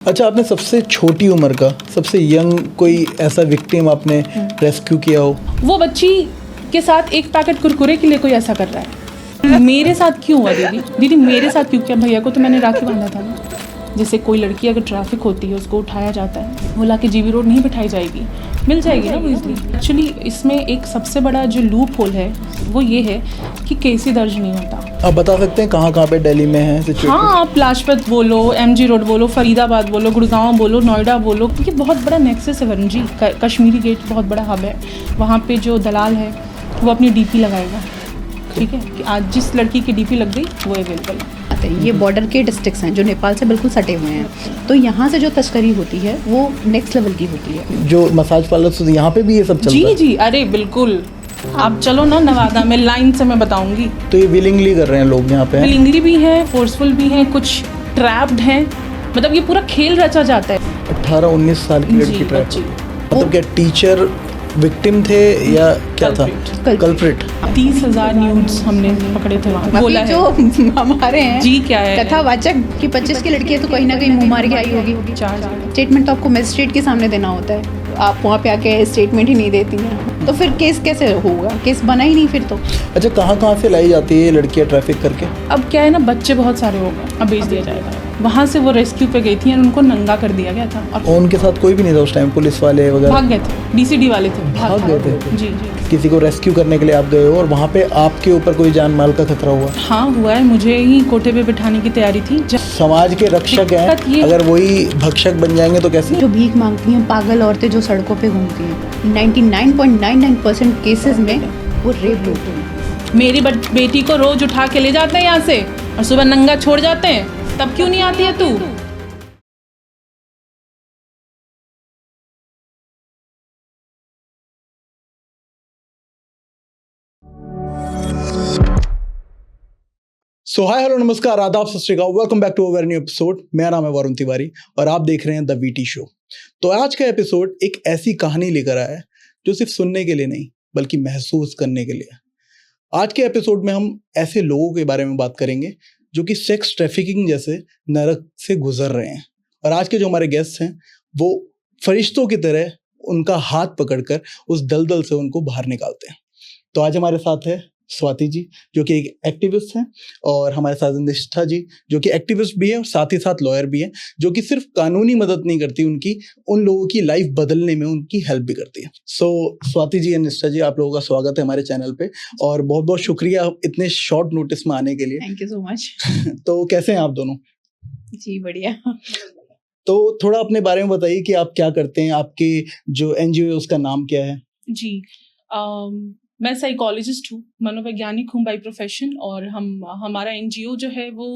अच्छा, आपने सबसे छोटी उम्र का सबसे यंग कोई ऐसा विक्टिम आपने रेस्क्यू किया हो? वो बच्ची के साथ एक पैकेट कुरकुरे के लिए कोई ऐसा कर रहा है। मेरे साथ क्यों हुआ दीदी? दीदी मेरे साथ क्यों किया? भैया को तो मैंने राखी बांधा था ना। जैसे कोई लड़की अगर ट्रैफिक होती है उसको उठाया जाता है, वो लाके जीबी रोड नहीं बिठाई जाएगी, मिल जाएगी ना वो इजली। एक्चुअली इसमें एक सबसे बड़ा जो लूप होल है वो ये है कि केस दर्ज नहीं होता। आप बता सकते हैं कहाँ पे दिल्ली में है सिचुएशन? हाँ, आप लाजपत बोलो, MG रोड बोलो, फरीदाबाद बोलो, गुड़गांव बोलो, नोएडा बोलो, ये बहुत बड़ा नेक्सस है वरुण जी। कश्मीरी गेट बहुत बड़ा हब है। वहाँ पे जो दलाल है वो अपनी DP लगाएगा, ठीक है, कि आज जिस लड़की की DP लग गई वो अवेलेबल है। ये बॉर्डर के डिस्ट्रिक्ट्स हैं जो नेपाल से बिल्कुल सटे हुए हैं, तो यहाँ से जो तस्करी होती है वो नेक्स्ट लेवल की होती है। जो मसाज पार्लर यहाँ पे भी ये सब चलता है? जी, अरे बिल्कुल, आप चलो ना नवादा में, लाइन से मैं बताऊंगी। तो ये विलिंगली कर रहे हैं लोग यहाँ पे? विलिंगली भी है, फोर्सफुल भी है, कुछ ट्रैप्ड हैं, मतलब ये पूरा खेल रचा जाता है। 18-19 साल की लड़की ट्रैप? मतलब क्या टीचर विक्टिम थे या क्या था? कल्प्रिट। 30,000 न्यूड्स हमने पकड़े थे वहाँ। बोला जो है हमारे हैं जी, क्या है कथावाचक कि 25 की लड़की है तो कहीं ना कहीं मुंह मार के आई होगी। 4 स्टेटमेंट तो आपको मजिस्ट्रेट के सामने देना होता है, आप वहाँ पे आके स्टेटमेंट ही नहीं देती हैं, तो फिर केस कैसे होगा? केस बना ही नहीं फिर तो। अच्छा, कहाँ से लाई जाती है ये लड़कियाँ ट्रैफिक करके? अब क्या है ना, बच्चे बहुत सारे हो गए, अब बेच दिया जाएगा। वहाँ से वो रेस्क्यू पे गई थी और उनको नंगा कर दिया गया था। और उनके साथ कोई भी नहीं था उस टाइम? पुलिस वाले वगैरह भाग गए थे, DCD वाले थे, भाग गए थे? जी। किसी को रेस्क्यू करने के लिए आप गए हो और वहाँ पे आपके ऊपर कोई जान माल का खतरा हुआ? हाँ हुआ है, मुझे ही कोठे पे बिठाने की तैयारी थी। समाज के रक्षक हैं, अगर वही भक्षक बन जाएंगे तो कैसे? जो भीख मांगती हैं पागल औरतें जो सड़कों पे घूमती हैं, 99.99% केसेस में वो रेप होते हैं। मेरी बेटी को रोज उठा के ले जाते हैं यहाँ से और सुबह नंगा छोड़ जाते हैं, तब क्यों नहीं आती है तू? सो हाय हेलो नमस्कार आदाब Sat Shri Akal, welcome back to a very new episode. मेरा नाम है वरुण तिवारी और आप देख रहे हैं द VT शो। तो आज का एपिसोड एक ऐसी कहानी लेकर आया है जो सिर्फ सुनने के लिए नहीं बल्कि महसूस करने के लिए। आज के एपिसोड में हम ऐसे लोगों के बारे में बात करेंगे जो कि सेक्स ट्रैफिकिंग जैसे नरक से गुजर रहे हैं। और आज के जो हमारे गेस्ट हैं वो फरिश्तों की तरह उनका हाथ पकड़कर उस दलदल से उनको बाहर निकालते हैं। तो आज हमारे साथ है स्वाति जी जो कि एक एक्टिविस्ट हैं, और हमारे साथ निष्ठा जी जो कि एक्टिविस्ट भी है और साथ ही साथ लॉयर भी हैं, जो कि सिर्फ कानूनी मदद नहीं करती, उनकी उन लोगों की लाइफ बदलने में उनकी हेल्प भी करती है। सो स्वाति जी और निष्ठा जी, आप लोगों का स्वागत है हमारे चैनल पे और बहुत बहुत शुक्रिया इतने शॉर्ट नोटिस में आने के लिए। Thank you so much. तो कैसे हैं आप दोनों? जी बढ़िया। तो थोड़ा अपने बारे में बताइए कि आप क्या करते हैं, आपके जो NGO है उसका नाम क्या है? जी, मैं साइकोलॉजिस्ट हूँ, मनोवैज्ञानिक हूँ बाय प्रोफेशन, और हमारा NGO जो है वो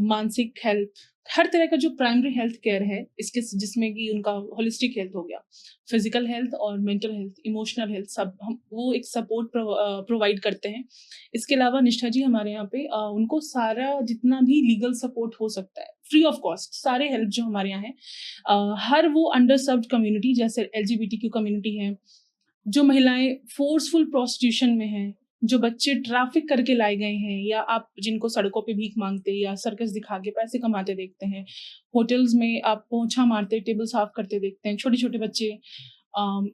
मानसिक हेल्थ, हर तरह का जो प्राइमरी हेल्थ केयर है इसके, जिसमें कि उनका होलिस्टिक हेल्थ हो गया, फिजिकल हेल्थ और मेंटल हेल्थ, इमोशनल हेल्थ, सब हम वो एक सपोर्ट प्रोवाइड करते हैं। इसके अलावा निष्ठा जी हमारे यहाँ पे उनको सारा जितना भी लीगल सपोर्ट हो सकता है फ्री ऑफ कॉस्ट, सारे हेल्प जो हमारे यहाँ है, हर वो अंडर सर्व्ड कम्युनिटी जैसे LGBTQ कम्युनिटी है, जो महिलाएं फोर्सफुल प्रोस्टिट्यूशन में हैं, जो बच्चे ट्रैफिक करके लाए गए हैं, या आप जिनको सड़कों पे भीख मांगते या सर्कस दिखा के पैसे कमाते देखते हैं, होटल्स में आप पोंछा मारते टेबल साफ करते देखते हैं, छोटे छोटे बच्चे,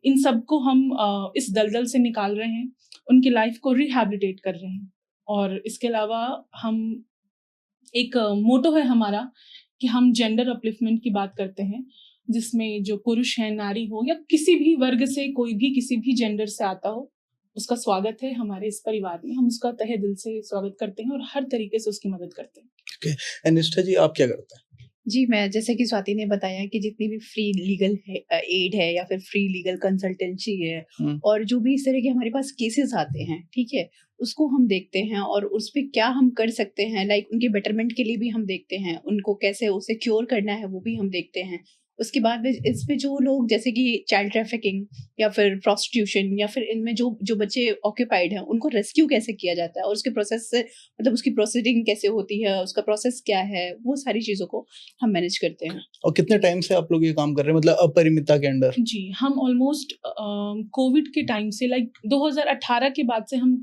इन सबको हम इस दलदल से निकाल रहे हैं, उनकी लाइफ को रिहैबिलिटेट कर रहे हैं। और इसके अलावा हम एक मोटो है हमारा कि हम जेंडर अपलिफ्टमेंट की बात करते हैं, जिसमें जो पुरुष है, नारी हो या किसी भी वर्ग से, कोई भी किसी भी जेंडर से आता हो, उसका स्वागत है हमारे इस परिवार में। हम उसका तहे दिल से स्वागत करते हैं और हर तरीके से उसकी मदद करते हैं। ओके, निष्ठा जी आप क्या करते हैं? जी, मैं जैसे कि स्वाति ने बताया कि जितनी भी फ्री लीगल एड है या फिर फ्री लीगल कंसल्टेंसी है और जो भी इस तरह के हमारे पास केसेस आते हैं, ठीक है, उसको हम देखते हैं और उस पे क्या हम कर सकते हैं, लाइक उनके बेटरमेंट के लिए भी हम देखते हैं, उनको कैसे उसे क्योर करना है वो भी हम देखते हैं, उसके बाद में इस पे जो लोग जैसे कि चाइल्ड ट्रैफिकिंग या फिर प्रोस्टिट्यूशन या फिर इनमें जो जो बच्चे ऑक्यूपाइड हैं उनको रेस्क्यू कैसे किया जाता है और उसके प्रोसेस से मतलब उसकी प्रोसीडिंग कैसे होती है, उसका प्रोसेस क्या है, वो सारी चीज़ों को हम मैनेज करते हैं। और कितने टाइम से आप लोग ये काम कर रहे हैं, मतलब अपरिमिता के अंडर? जी, हम ऑलमोस्ट कोविड के टाइम से लाइक 2018 के बाद से हम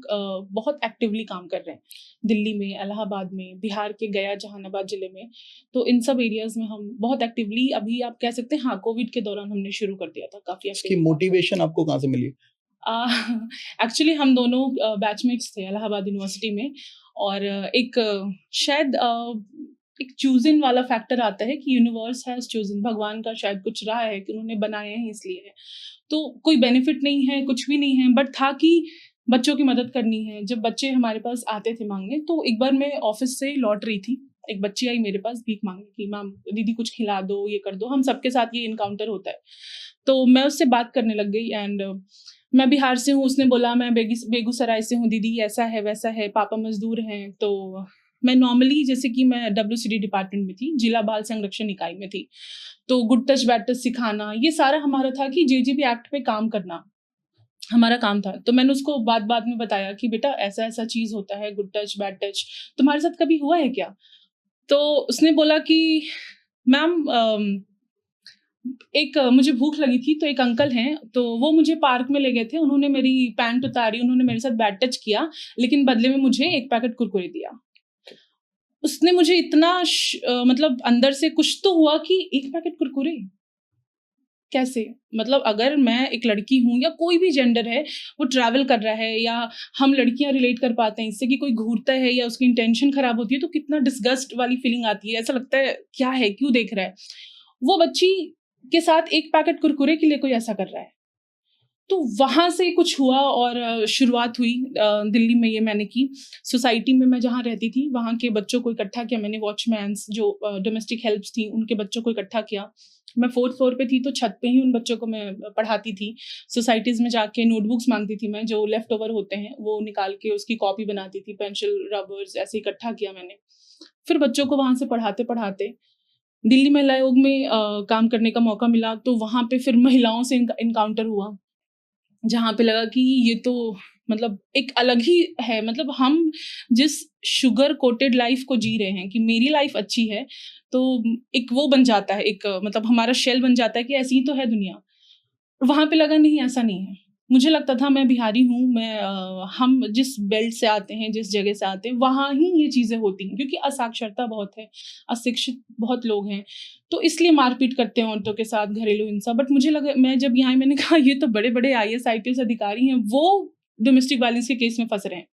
बहुत एक्टिवली काम कर रहे हैं। दिल्ली में, इलाहाबाद में, बिहार के गया, जहानाबाद ज़िले में। तो इन सब एरियाज़ में हम बहुत एक्टिवली, अभी आप कह सकते हैं हाँ, कोविड के दौरान हमने शुरू कर दिया था काफ़ी इसकी एक्टिवली काम करना। मोटिवेशन आपको कहाँ से मिली? एक्चुअली हम दोनों बैचमेट्स थे इलाहाबाद यूनिवर्सिटी में और एक शायद एक चूज़न वाला फैक्टर आता है कि यूनिवर्स हैज़ चूज़न, भगवान का शायद कुछ रहा है कि उन्होंने बनाए हैं इसलिए है। तो कोई बेनिफिट नहीं है, कुछ भी नहीं है, बट था कि बच्चों की मदद करनी है। जब बच्चे हमारे पास आते थे माँगने, तो एक बार मैं ऑफ़िस से लौट रही थी, एक बच्ची आई मेरे पास भीख माँगने कि मैम दीदी कुछ खिला दो, ये कर दो। हम सबके साथ ये एनकाउंटर होता है। तो मैं उससे बात करने लग गई एंड मैं बिहार से हूँ, उसने बोला मैं बेगूसराय से हूँ दीदी, ऐसा है, वैसा है, पापा मज़दूर हैं। तो मैं नॉर्मली जैसे कि मैं डब्ल्यूसीडी डिपार्टमेंट में थी, जिला बाल संरक्षण इकाई में थी। तो गुड टच बैड टच सिखाना, ये सारा हमारा था कि जेजीबी एक्ट पे काम करना, हमारा काम था। तो मैंने उसको बात-बात में बताया कि बेटा ऐसा-ऐसा चीज़ होता है, गुड टच, बैड टच, तुम्हारे साथ कभी हुआ है क्या? तो उसने बोला कि मैम मुझे भूख लगी थी तो एक अंकल हैं, तो वो मुझे पार्क में ले गए थे, उन्होंने मेरी पैंट उतारी, उन्होंने मेरे साथ बैड टच किया, लेकिन बदले में मुझे 1 पैकेट कुरकुरे दिया। उसने मुझे इतना मतलब अंदर से कुछ तो हुआ कि 1 पैकेट कुरकुरे? कैसे? मतलब अगर मैं एक लड़की हूँ या कोई भी जेंडर है, वो ट्रैवल कर रहा है या हम लड़कियाँ रिलेट कर पाते हैं इससे कि कोई घूरता है या उसकी इंटेंशन खराब होती है, तो कितना डिस्गस्ट वाली फीलिंग आती है, ऐसा लगता है क्या है, क्यों देख रहा है? वो बच्ची के साथ 1 पैकेट कुरकुरे के लिए कोई ऐसा कर रहा है। तो वहाँ से कुछ हुआ और शुरुआत हुई दिल्ली में ये मैंने की। सोसाइटी में मैं जहाँ रहती थी, वहाँ के बच्चों को इकट्ठा किया मैंने, वॉचमैन्स जो डोमेस्टिक हेल्प्स थी, उनके बच्चों को इकट्ठा किया। मैं 4th फ्लोर पे थी, तो छत पे ही उन बच्चों को मैं पढ़ाती थी। सोसाइटीज़ में जाके नोटबुक्स माँगती थी मैं, जो लेफ्ट ओवर होते हैं, वो निकाल के उसकी कॉपी बनाती थी, पेंसिल, रबर्स ऐसे इकट्ठा किया मैंने। फिर बच्चों को वहाँ से पढ़ाते-पढ़ाते दिल्ली महिला आयोग में काम करने का मौका मिला, तो वहाँ पे फिर महिलाओं से इनकाउंटर हुआ। जहाँ पे लगा कि ये तो मतलब एक अलग ही है, मतलब हम जिस शुगर कोटेड लाइफ को जी रहे हैं कि मेरी लाइफ अच्छी है, तो एक वो बन जाता है, एक मतलब हमारा शेल बन जाता है कि ऐसी ही तो है दुनिया। वहाँ पे लगा नहीं, ऐसा नहीं है। मुझे लगता था मैं बिहारी हूँ, हम जिस बेल्ट से आते हैं, जिस जगह से आते हैं, वहाँ ही ये चीज़ें होती हैं, क्योंकि असाक्षरता बहुत है, अशिक्षित बहुत लोग हैं, तो इसलिए मारपीट करते हैं औरतों के साथ, घरेलू हिंसा। बट मुझे लगा, मैं जब यहाँ आई, मैंने कहा ये तो बड़े-बड़े आईएएस, आईपीएस अधिकारी हैं, वो डोमेस्टिक वायलेंस के केस में फँस रहे हैं।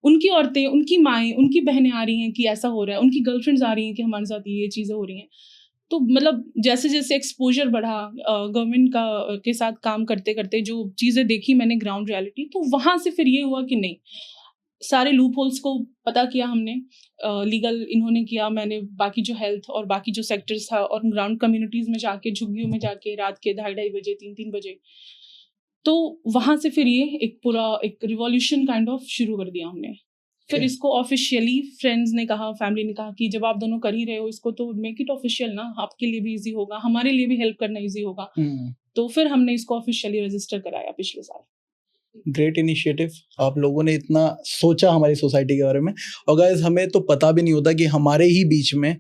उनकी औरतें, उनकी माएँ, उनकी बहनें आ रही हैं कि ऐसा हो रहा है, उनकी गर्लफ्रेंड्स आ रही हैं कि हमारे साथ ये चीज़ें हो रही हैं। तो मतलब जैसे-जैसे एक्सपोज़र बढ़ा गवर्नमेंट का के साथ काम करते-करते जो चीज़ें देखी मैंने ग्राउंड रियलिटी, तो वहाँ से फिर ये हुआ कि नहीं, सारे लूप होल्स को पता किया हमने, लीगल इन्होंने किया, मैंने बाकी जो हेल्थ और बाकी जो सेक्टर्स था और ग्राउंड कम्युनिटीज़ में जाके, झुग्गियों में जाके रात के 2:30-2:30 बजे, 3-3 बजे, तो वहाँ से फिर ये एक पूरा एक रिवॉल्यूशन काइंड ऑफ शुरू कर दिया हमने। फिर इसको ऑफ़िशियली फ्रेंड्स ने कहा, फैमिली ने कहा कि जब आप दोनों कर ही रहे हो इसको, तो मेक इट ऑफ़िशियल ना, आपके लिए भी ईज़ी होगा, हमारे लिए भी हेल्प करना ईज़ी होगा। तो फिर हमने इसको ऑफ़िशियली रजिस्टर कराया पिछले साल। Great initiative. आप लोगों ने इतना सोचा हमारी सोसाइटी के बारे में। और गाइस, हमें तो पता भी नहीं होता कि हमारे ही बीच में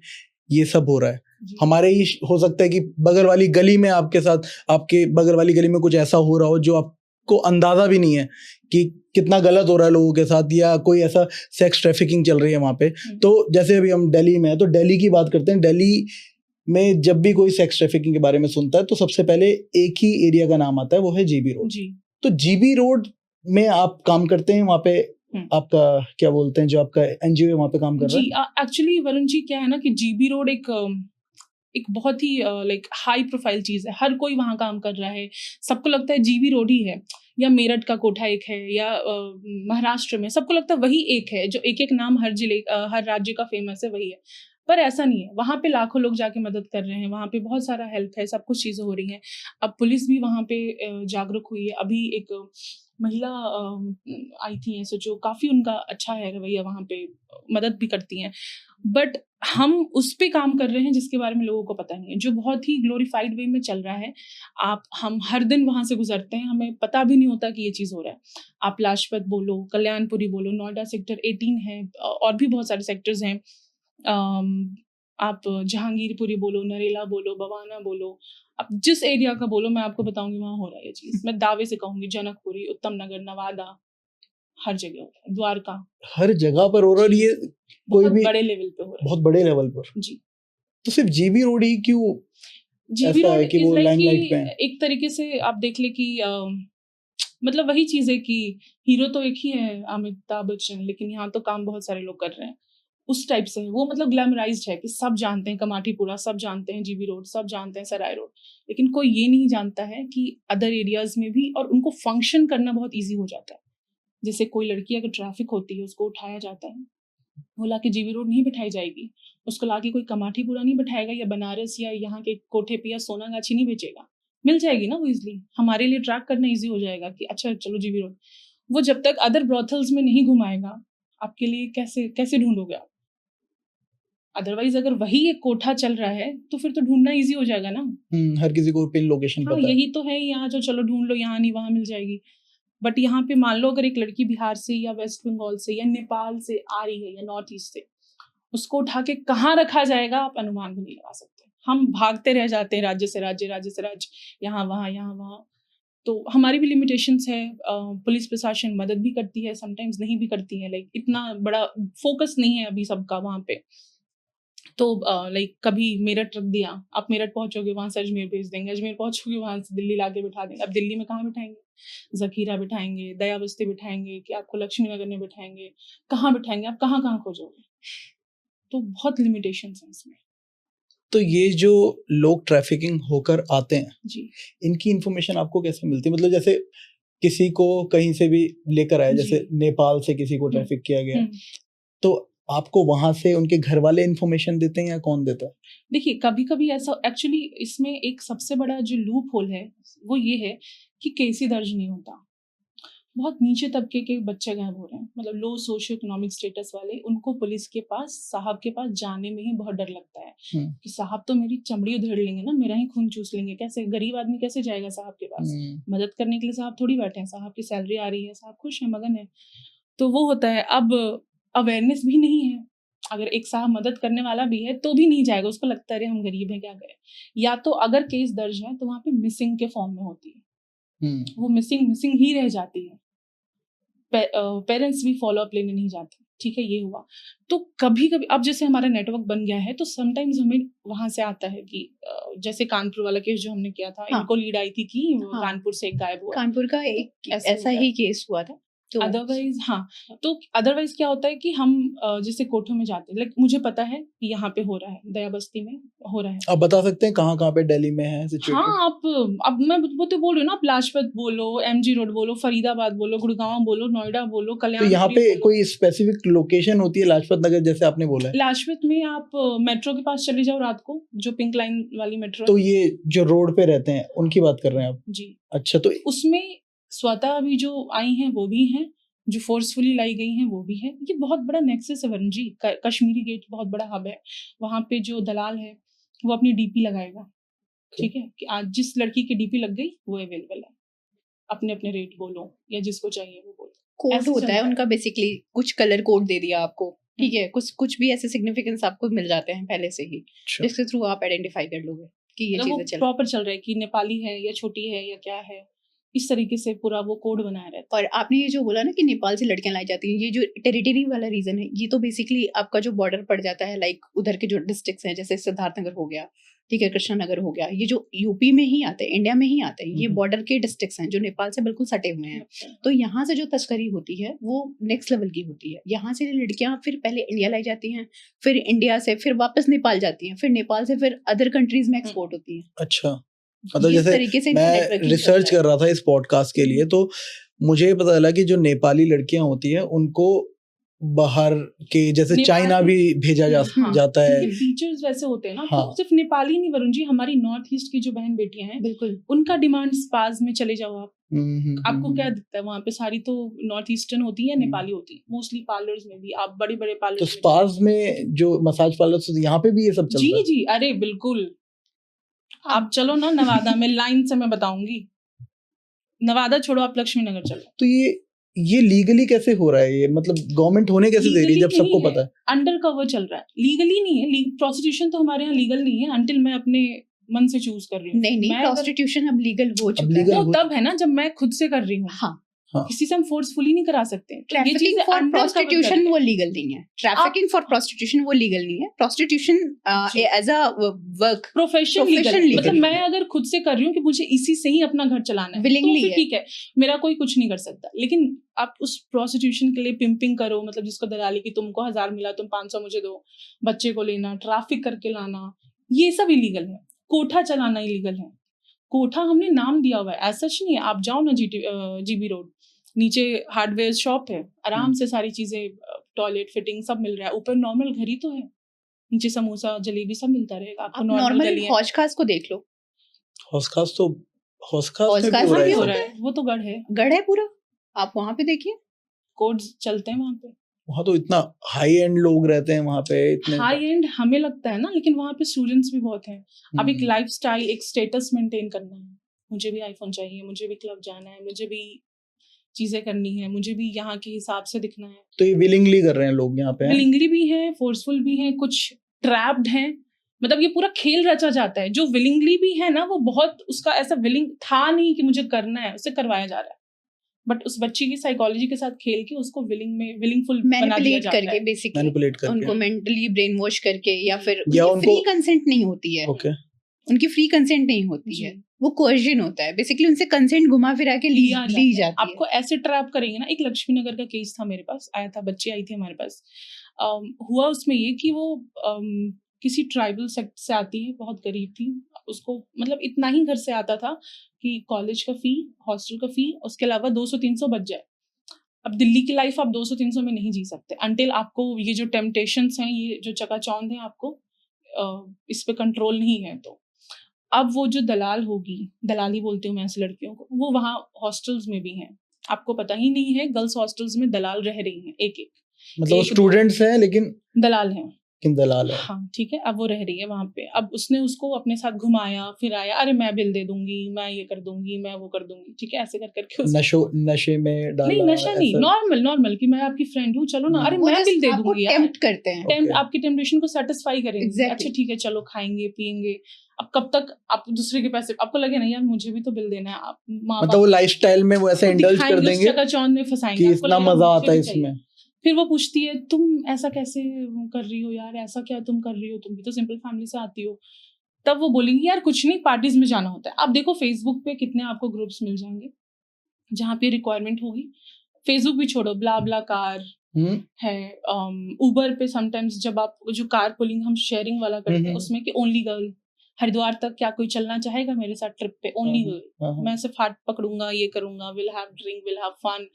ये सब हो रहा है। हमारे ही हो सकता है कि बगल वाली गली में आपके साथ, आपके बगल वाली गली में कुछ ऐसा हो रहा हो जो आपको अंदाजा भी नहीं है कि कितना गलत हो रहा है लोगों के साथ, या कोई ऐसा सेक्स ट्रैफिकिंग चल रही है वहाँ पे। तो जैसे अभी हम दिल्ली में हैं, तो दिल्ली की बात करते हैं। दिल्ली में जब भी कोई सेक्स ट्रैफिकिंग के बारे में सुनता है, तो सबसे पहले एक ही एरिया का नाम आता है, वो है जीबी रोड। तो जीबी रोड में आप काम करते हैं, वहाँ पे आपका क्या बोलते हैं, जो आपका एनजीओ है वहाँ पे काम कर रहा है? जी, एक्चुअली वरुण जी क्या है ना कि जीबी रोड एक बहुत ही लाइक हाई प्रोफाइल चीज़ है, हर कोई वहाँ काम कर रहा है, सबको लगता है जीबी रोड ही है, या मेरठ का कोठा एक है, या महाराष्ट्र में सबको लगता है वही एक है, जो एक-एक नाम हर जिले हर राज्य का फेमस है, वही है। पर ऐसा नहीं है, वहाँ पे लाखों लोग जाके मदद कर रहे हैं, वहाँ पे बहुत सारा हेल्प है, सब कुछ चीज़ें हो रही हैं। अब पुलिस भी वहाँ पे जागरूक हुई है। अभी एक महिला आई थी ऐसे जो काफ़ी उनका अच्छा है रवैया, वहाँ पे मदद भी करती हैं, बट हम उस पे काम कर रहे हैं जिसके बारे में लोगों को पता नहीं है, जो बहुत ही ग्लोरीफाइड वे में चल रहा है। हम हर दिन वहाँ से गुजरते हैं, हमें पता भी नहीं होता कि ये चीज़ हो रहा है। आप लाजपत बोलो, कल्याणपुरी बोलो, नोएडा सेक्टर 18 है, और भी बहुत सारे सेक्टर्स हैं। आप जहांगीरपुरी बोलो, नरेला बोलो, बवाना बोलो, आप जिस एरिया का बोलो मैं आपको बताऊंगी वहाँ हो रहा है ये चीज़। मैं दावे से कहूंगी जनकपुरी, उत्तम नगर, नवादा, हर जगह हो रहा है, द्वारका, हर जगह पर हो रहा है। ये कोई बहुत भी बड़े लेवल पे हो रहा बहुत बड़े लेवल पर। है जी। तो सिर्फ जीबी रोड ही क्यों जीबी ऐसा है रोड कि इज वो लाइक लाइमलाइट पे कि है? एक तरीके से आप देख ले कि मतलब वही चीज़ है कि हीरो तो एक ही है अमिताभ बच्चन, लेकिन यहाँ तो काम बहुत सारे लोग कर रहे हैं, उस टाइप से है वो। मतलब ग्लैमराइज्ड है कि सब जानते हैं कमाटीपुरा, सब जानते हैं जीबी रोड, सब जानते हैं सराय रोड, लेकिन कोई ये नहीं जानता है कि अदर एरियाज में भी, और उनको फंक्शन करना बहुत ईजी हो जाता है। जैसे कोई लड़की अगर ट्रैफिक होती है, उसको उठाया जाता है, वो लाके जीबी रोड नहीं बिठाई जाएगी, उसको लाके कोई कमाटीपुरा नहीं बिठाएगा, या बनारस या यहाँ के कोठे पे या सोनागाछी नहीं बेचेगा, मिल जाएगी ना वो इजली। हमारे लिए ट्रैक करना ईजी हो जाएगा कि अच्छा चलो जीबी रोड। वो जब तक अदर ब्रॉथल्स में नहीं घुमाएगा, आपके लिए कैसे कैसे ढूंढोगे आप? अदरवाइज अगर वही एक कोठा चल रहा है तो फिर तो ढूंढना इजी हो जाएगा ना। हर किसी को पिन लोकेशन हाँ, पता है। यही तो है, यहाँ जो चलो ढूंढ लो, यहाँ नहीं वहां मिल जाएगी। बट यहाँ पे मान लो अगर एक लड़की बिहार से या वेस्ट बंगाल से या नेपाल से आ रही है या नॉर्थ ईस्ट से, उसको उठा के कहाँ रखा जाएगा आप अनुमान भी नहीं लगा सकते। हम भागते रह जाते हैं राज्य से राज्य, राज्य से राज्य, यहाँ वहाँ यहाँ वहाँ। तो हमारी भी लिमिटेशंस है। पुलिस प्रशासन मदद भी करती है, समटाइम्स नहीं भी करती है, लाइक इतना बड़ा फोकस नहीं है अभी सबका वहाँ पे। तो लाइक कभी मेरठ रख दिया, आप मेरठ पहुंचोगे, वहां से अजमेर भेज देंगे, अजमेर पहुंचोगे वहां से दिल्ली लाके बिठा देंगे। अब दिल्ली में कहाँ बिठाएंगे? जखीरा बिठाएंगे, दया बस्ती बिठाएंगे, कि आपको लक्ष्मी नगर में बिठाएंगे, कहाँ बिठाएंगे? आप कहाँ कहाँ खोजोगे? तो बहुत लिमिटेशंस हैं इसमें तो ये जो लोग ट्रैफिकिंग होकर आते हैं, जी। इनकी इन्फॉर्मेशन आपको कैसे मिलती है? मतलब जैसे किसी को कहीं से भी लेकर आए, जैसे जी। नेपाल से किसी को ट्रैफिक किया गया, हम्म। तो आपको वहां से उनके घर वाले इन्फॉर्मेशन देते हैं या कौन देता है? देखिए कभी कभी ऐसा, एक्चुअली इसमें एक सबसे बड़ा जो लूप होल है वो ये है कि केस ही दर्ज नहीं होता। बहुत नीचे तबके के बच्चे गायब हो रहे हैं, मतलब लो सोशियो इकोनॉमिक स्टेटस वाले, उनको पुलिस के पास, साहब के पास जाने में ही बहुत डर लगता है कि साहब तो मेरी चमड़ी उधेड़ लेंगे ना, मेरा ही खून चूस लेंगे। कैसे गरीब आदमी कैसे जाएगा साहब के पास? मदद करने के लिए साहब थोड़ी बैठे हैं, साहब की सैलरी आ रही है, साहब खुश है, मगन है। तो वो होता है। अब अवेयरनेस भी नहीं है, अगर एक साहब मदद करने वाला भी है तो भी नहीं जाएगा, उसको लगता है अरे हम गरीब हैं क्या करें। या तो अगर केस दर्ज है तो वहाँ पे मिसिंग के फॉर्म में होती है, वो मिसिंग ही रह जाती है। पेरेंट्स भी फॉलो अप लेने नहीं जाते। ठीक है, ये हुआ। तो कभी कभी अब जैसे हमारा नेटवर्क बन गया है तो समटाइम्स हमें वहां से आता है कि जैसे कानपुर वाला केस जो हमने किया था, हाँ। इनको लीड आई थी कि हाँ। कानपुर से एक गायब हुआ, कानपुर का एक ऐसा ऐसा होता ही केस हुआ था। तो अदरवाइज हाँ, तो अदरवाइज क्या होता है कि हम जैसे कोठों में जाते हैं, लाइक मुझे पता है कि यहाँ पे हो रहा है, दया बस्ती में हो रहा है। आप बता सकते हैं कहाँ कहाँ पे दिल्ली में है हाँ, सिचुएटेड? आप अब मैं वो तो बोल रही हूँ ना, आप लाजपत बोलो, एमजी रोड बोलो, फरीदाबाद बोलो, गुड़गांव बोलो, नोएडा बोलो, तो कल्याणपुरी यहाँ पे बोलो। कोई स्पेसिफिक लोकेशन होती है लाजपत नगर जैसे आपने बोला है? लाजपत में आप मेट्रो के पास चले जाओ रात को, जो पिंक लाइन वाली मेट्रो तो है। ये जो रोड पे रहते हैं उनकी बात कर रहे हैं आप? जी। अच्छा, तो उसमें स्वतः अभी जो आई हैं वो भी हैं, जो फोर्सफुली लाई गई हैं वो भी है। ये बहुत बड़ा नेक्सस है वरुण जी। कश्मीरी गेट बहुत बड़ा हब है। वहाँ पे जो दलाल है वो अपनी डीपी लगाएगा, ठीक है, कि आज जिस लड़की की डीपी लग गई वो अवेलेबल है, अपने अपने रेट बोलो या जिसको चाहिए वो बोलो। कोड ऐसे होता है चलता है। उनका, बेसिकली कुछ कलर कोड दे दिया आपको, ठीक है, कुछ भी ऐसे सिग्निफिकेंस आपको मिल जाते हैं पहले से ही, अच्छा। जिसके थ्रू आप आइडेंटिफाई कर लोगे कि ये मतलब वो चीजें चल। प्रॉपर चल रहा है कि नेपाली है या छोटी है या क्या है, इस तरीके से पूरा वो कोड बनाया रहता और आपने ये जो बोला ना कि नेपाल से लड़कियां लाई जाती हैं, ये जो टेरिटरी वाला रीजन है, ये तो बेसिकली आपका जो बॉर्डर पड़ जाता है, लाइक उधर के जो डिस्ट्रिक्ट्स हैं, जैसे सिद्धार्थनगर हो गया, ठीक है, कृष्णानगर हो गया, ये जो यूपी में ही आते हैं, इंडिया में ही आते हैं, ये बॉर्डर के डिस्ट्रिक्ट्स हैं जो नेपाल से बिल्कुल सटे हुए हैं। है। तो यहाँ से जो तस्करी होती है वो नेक्स्ट लेवल की होती है। यहाँ से लड़कियां फिर पहले इंडिया लाई जाती हैं, फिर इंडिया से फिर वापस नेपाल जाती हैं, फिर नेपाल से फिर अदर कंट्रीज में एक्सपोर्ट होती हैं। अच्छा, मतलब इस जैसे तरीके से इनका मैं networking रिसर्च चलता है। कर रहा था इस पॉडकास्ट के लिए, तो मुझे पता चला कि जो नेपाली लड़कियां होती हैं उनको बाहर के जैसे नेपाली- चाइना भी भेजा हाँ, जाता है। इनके फीचर्स वैसे होते हैं ना। हाँ। तो सिर्फ नेपाली नहीं वरुण जी, हमारी नॉर्थ ईस्ट की जो बहन बेटियां हैं बिल्कुल उनका डिमांड स्पाज में चले जाओ आप, आपको क्या हम्म। दिखता है वहाँ पे? सारी तो नॉर्थ ईस्टर्न होती है या हम्म। नेपाली होती है मोस्टली। पार्लर्स में भी आप बड़े बड़े तो पार्लर्स स्पास में जो मसाज पार्लर यहाँ पे भी ये सब चलता जी है? जी, अरे बिल्कुल। आप चलो ना नवादा में, लाइन से मैं बताऊंगी। नवादा छोड़ो, आप लक्ष्मी नगर चलो। तो ये लीगली कैसे हो रहा है? ये मतलब गवर्नमेंट होने कैसे दे रही है जब Legally सबको नहीं पता है? अंडर कवर चल रहा है, लीगली नहीं है। प्रोस्टिट्यूशन तो हमारे यहाँ लीगल नहीं है अंटिल मैं अपने मन से चूज कर रही हूँ। नहीं मैं अगर- प्रोस्टिट्यूशन अब लीगल हो चुका legal है। वो तब है ना जब मैं खुद से कर रही हूँ। हाँ हाँ। किसी से हम फोर्सफुली नहीं करा सकते। तो ये ट्रैफिकिंग चीजें फॉर undercover प्रोस्टिट्यूशन करके- वो लीगल नहीं है। ट्रैफिकिंग फॉर प्रोस्टिट्यूशन वो लीगल नहीं है। प्रोस्टिट्यूशन जी। As a work profession Profession legal. legal मतलब है। मैं अगर खुद से कर रही हूँ कि मुझे इसी से ही अपना घर चलाना है, तो Willingly फिर है। ठीक है, मेरा कोई कुछ नहीं कर सकता। लेकिन आप उस प्रोस्टिट्यूशन के लिए पिंपिंग करो, मतलब जिसको दलाली की तुमको 1000 मिला, तुम 500 मुझे दो, बच्चे को लेना, ट्रैफिक करके लाना, ये सब इलीगल है। कोठा चलाना इलीगल है। कोठा हमने नाम दिया हुआ है, ऐसा नहीं है। आप जाओ ना जीबी रोड, नीचे हार्डवेयर शॉप है, आराम से सारी चीजें, टॉयलेट फिटिंग सब मिल रहा है। ऊपर नॉर्मल घर ही तो है, नीचे समोसा जलेबी सब मिलता रहेगा आपको। आप नॉर्मल नॉर्मल गली है। हौज खास को देख लो, हौसखास तो हौसखास हौस में भी खास हो रहा में है भी ये हो सब? रहा है, वो तो गढ़ है, गढ़ है पूरा, आप वहां पे देखिए। कोड्स चलते हैं वहां पे। वहाँ तो इतना हाई एंड लोग रहते हैं वहाँ पे, इतने हाई एंड हमें लगता है ना, लेकिन वहां पे स्टूडेंट्स भी बहुत हैं। अब एक हम्म। लाइफस्टाइल, एक स्टेटस मेंटेन करना है। मुझे भी आईफोन चाहिए, मुझे भी क्लब जाना है, मुझे भी चीजें करनी है, मुझे भी यहाँ के हिसाब से दिखना है। तो ये विलिंगली कर रहे हैं लोग यहाँ पे हैं? विलिंगली भी है, फोर्सफुल भी है, कुछ ट्रैप्ड है। मतलब ये पूरा खेल रचा जाता है। जो विलिंगली भी है ना, वो बहुत उसका ऐसा विलिंग था नहीं कि मुझे करना है, उसे करवाया जा रहा है। बट उस बच्ची की साइकोलॉजी के साथ खेल के उसको विलिंगफुल बना दिया मैनिपुलेट जाता करके है। बेसिकली मैनिपुलेट करके उनको मेंटली ब्रेन वॉश करके, या फिर या उनकी उनको- फ्री कंसेंट नहीं होती है। ओके। उनकी फ्री कंसेंट नहीं होती जी। है, वो कोर्जन होता है। बेसिकली उनसे कंसेंट घुमा फिरा के ली जाता ली है। जाती आपको ऐसे ट्रैप करेंगे ना। एक लक्ष्मी नगर का केस था, मेरे पास आया था, बच्ची आई थी हमारे पास। हुआ उसमें ये कि वो किसी ट्राइबल सेक्ट से आती है, बहुत गरीब थी। उसको मतलब इतना ही घर से आता था कि कॉलेज का फी, हॉस्टल का फी, उसके अलावा 200-300 बच जाए। अब दिल्ली की लाइफ आप 200-300 में नहीं जी सकते अंटिल आपको ये जो टेम्पटेशंस हैं, ये जो चकाचौंध है, आपको इस पे कंट्रोल नहीं है। तो अब वो जो दलाल होगी, दलाली बोलती हूँ मैं ऐसी लड़कियों को, वो वहाँ हॉस्टल्स में भी हैं। आपको पता ही नहीं है, गर्ल्स हॉस्टल्स में दलाल रह रही हैं, एक एक मतलब एक- स्टूडेंट्स हैं लेकिन दलाल हैं। किन दलाल है? हाँ ठीक है, अब वो रह रही है वहां पे। अब उसने उसको अपने साथ घुमाया फिराया, अरे मैं बिल दे दूंगी, मैं ये कर दूंगी, मैं वो कर दूंगी, ठीक है, ऐसे कर करके नशे में डाला? नहीं नशा नहीं, ऐसा? नॉर्मल कि मैं आपकी फ्रेंड हूँ, चलो ना, अरे वो मैं just बिल दे आपको दूंगी यार। टेम्प्ट करते हैं। Okay. आपकी टेम्पटेशन को सेटिस्फाई करेंगे। Exactly. अच्छा ठीक है, चलो खाएंगे पिएंगे। अब कब तक आप दूसरे के पैसे, आपको लगे ना यार मुझे भी तो बिल देना है, आप माँ मतलब वो लाइफस्टाइल में वो ऐसे इंडल्ज कर देंगे चकाचौंध में फंसाएंगे कि आपको इतना लगेगा मजा मुझे आता है भी चाहिए। इसमें। फिर वो पूछती है तुम ऐसा कैसे कर रही हो यार, ऐसा क्या तुम कर रही हो, तुम भी तो सिंपल फैमिली से आती हो। तब वो बोलेंगी यार कुछ नहीं, पार्टीज में जाना होता है। आप देखो फेसबुक पे कितने आपको ग्रुप्स मिल जाएंगे जहाँ पे रिक्वायरमेंट होगी। फेसबुक भी छोड़ो, ब्ला ब्ला कार है, उबर पे समटाइम्स जब आप जो कार पुलिंग हम शेयरिंग वाला करते हैं, उसमें कि ओनली गर्ल, हरिद्वार तक क्या कोई चलना चाहेगा मेरे साथ ट्रिप पे, ओनली गर्ल, मैं सिर्फ हाथ पकड़ूंगा, ये करूंगा, will have drink, will have fun,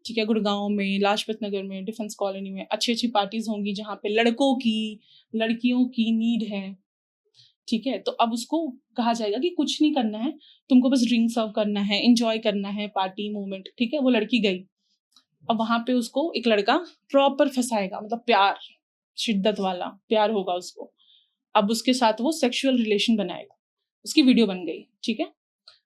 ठीक है। गुड़गांव में, लाजपत नगर में, डिफेंस कॉलोनी में अच्छी पार्टीज होंगी जहाँ पे लड़कों की लड़कियों की नीड है, ठीक है। तो अब उसको कहा जाएगा कि कुछ नहीं करना है, तुमको बस ड्रिंक सर्व करना है, एंजॉय करना है, पार्टी मोमेंट, ठीक है। वो लड़की गई, अब वहां पे उसको एक लड़का प्रॉपर फंसाएगा, मतलब प्यार, शिद्दत वाला प्यार होगा उसको। अब उसके साथ वो सेक्सुअल रिलेशन बनाएगा, उसकी वीडियो बन गई, ठीक है।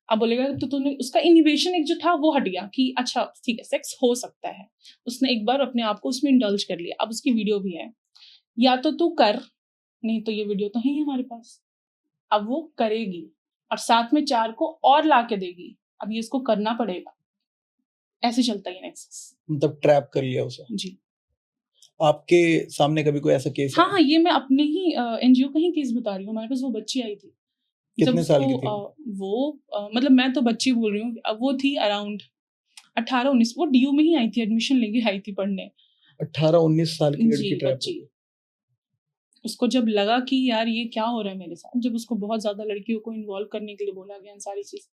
अब बोलेगा तो तूने, उसका इनिवेशन एक जो था वो हट गया कि अच्छा ठीक है सेक्स हो सकता है, उसने एक बार अपने आप को उसमें इंडल्ज कर लिया। अब उसकी वीडियो भी है, या तो तू कर, नहीं तो ये वीडियो तो है ही हमारे पास। अब वो करेगी और साथ में 4 को और ला के देगी, अब ये इसको करना पड़ेगा। ऐसे चलता है नेक्सस, मतलब ट्रैप कर लिया उसे। जी। आपके सामने कभी कोई ऐसा केस हाँ, ये मैं अपने ही एनजीओ का ही केस बता रही हूँ। हमारे पास वो बच्ची आई थी, कितने साल की थी? वो मतलब मैं तो बच्ची बोल रही हूँ, अब वो थी अराउंड 18-19, वो डीयू में ही आई थी, एडमिशन लेके आई थी पढ़ने। 18-19 साल की लड़की जी ट्रैप बच्ची। उसको जब लगा कि यार ये क्या हो रहा है मेरे साथ, जब उसको बहुत ज्यादा लड़कियों को इन्वॉल्व करने के लिए बोला गया सारी चीज,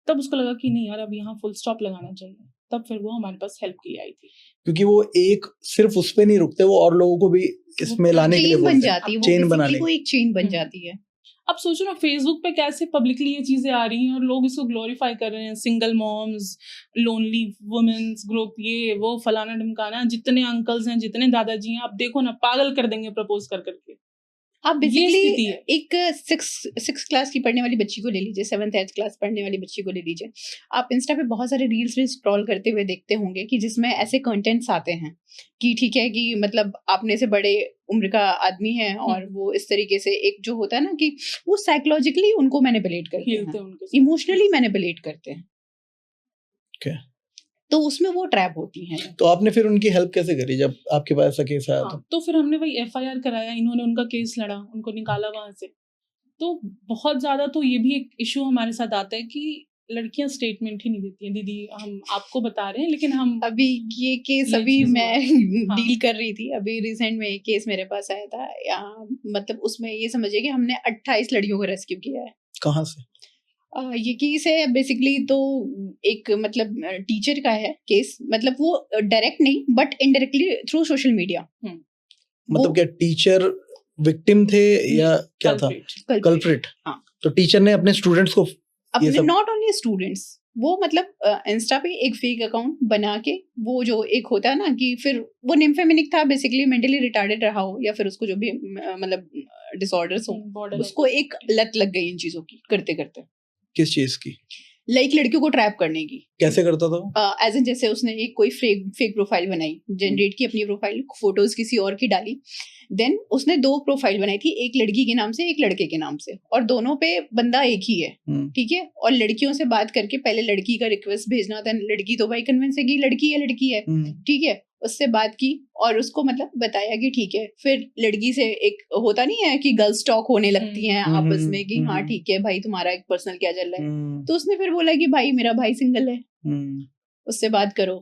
तब उसको लगा कि नहीं यार अब यहाँ फुल स्टॉप लगाना चाहिए, तब फिर वो हमारे पास हेल्प के लिए आई थी। क्योंकि वो एक सिर्फ उस पे नहीं रुकते, वो और लोगों को भी इसमें लाने के लिए चेन बन बोलते हैं, जाती है, वो चेन बनाने basically वो एक चेन बन हम्म। जाती है। अब सोचो ना फेसबुक पे कैसे पब्लिकली ये चीजें आ रही हैं और लोग इसको ग्लोरीफाई कर रहे हैं, single moms, lonely womens group, ये वो फलाना ढिमकाना, जितने अंकल्स हैं जितने दादाजी हैं, आप देखो ना पागल कर देंगे प्रपोज कर करके। आप ये स्थिति बेसिकली है। एक सिक्स क्लास की पढ़ने वाली बच्ची को ले लीजिए, 7th 8th क्लास पढ़ने वाली बच्ची को ले लीजिए, आप इंस्टा पे बहुत सारे रील्स भी स्क्रॉल करते हुए देखते होंगे कि जिसमें ऐसे कंटेंट्स आते हैं कि ठीक है कि मतलब आपने से बड़े उम्र का आदमी है और वो इस तरीके से एक जो होता है ना कि वो साइकोलॉजिकली उनको मैनिपुलेट करते खेलते हैं, हैं उनके साथ। इमोशनली मैनिपुलेट करते हैं, Okay. तो उसमें वो ट्रैप होती हैं। तो आपने फिर उनकी हेल्प कैसे करी जब आपके पास ऐसा केस आया? हाँ, तो फिर हमने वही एफआईआर कराया, इन्होंने उनका केस लड़ा, उनको निकाला वहां से। तो बहुत ज्यादा तो ये भी एक इशू हमारे साथ आता है कि लड़कियां स्टेटमेंट ही नहीं देती हैं। दीदी हम आपको बता रहे हैं लेकिन हम अभी ये केस ये अभी चीज़ मैं हाँ। डील कर रही थी, अभी रिसेंट में एक केस मेरे पास आया था, मतलब उसमें ये समझिए कि हमने 28 लड़कियों को रेस्क्यू किया है। कहाँ से? ये केस है बेसिकली तो एक मतलब टीचर का है केस, मतलब वो डायरेक्ट नहीं but indirectly through social media. मतलब क्या टीचर विक्टिम थे या क्या था? कल्प्रिट। हाँ। तो टीचर ने अपने स्टूडेंट्स को अपने सब- नॉट ओनली स्टूडेंट्स, वो मतलब इंस्टा पे एक फेक अकाउंट बना के, वो जो एक होता है ना कि फिर वो निम्फेमिनिक था, बेसिकली मेंटली रिटार्डेड रहा हो या फिर उसको जो भी मतलब डिसऑर्डर्स हो, उसको एक लत लग गई इन चीजों की करते करते। किस चीज की? लाइक लड़कियों को ट्रैप करने की। कैसे करता था वो? एज इन जैसे उसने एक कोई फेक प्रोफाइल बनाई, जनरेट की अपनी प्रोफाइल, फोटोज किसी और की डाली, देन उसने 2 प्रोफाइल बनाई थी, एक लड़की के नाम से एक लड़के के नाम से, और दोनों पे बंदा एक ही है, ठीक है। और लड़कियों से बात करके पहले लड़की का रिक्वेस्ट भेजना, देन लड़की तो भाई कन्विंस है कि लड़की है, ठीक है, उससे बात की और उसको मतलब बताया कि ठीक है। फिर लड़की से एक होता नहीं है कि गर्ल्स टॉक होने लगती हैं आपस में कि हाँ ठीक है भाई तुम्हारा एक पर्सनल क्या चल रहा है, तो उसने फिर बोला कि भाई मेरा भाई सिंगल है, उससे बात करो।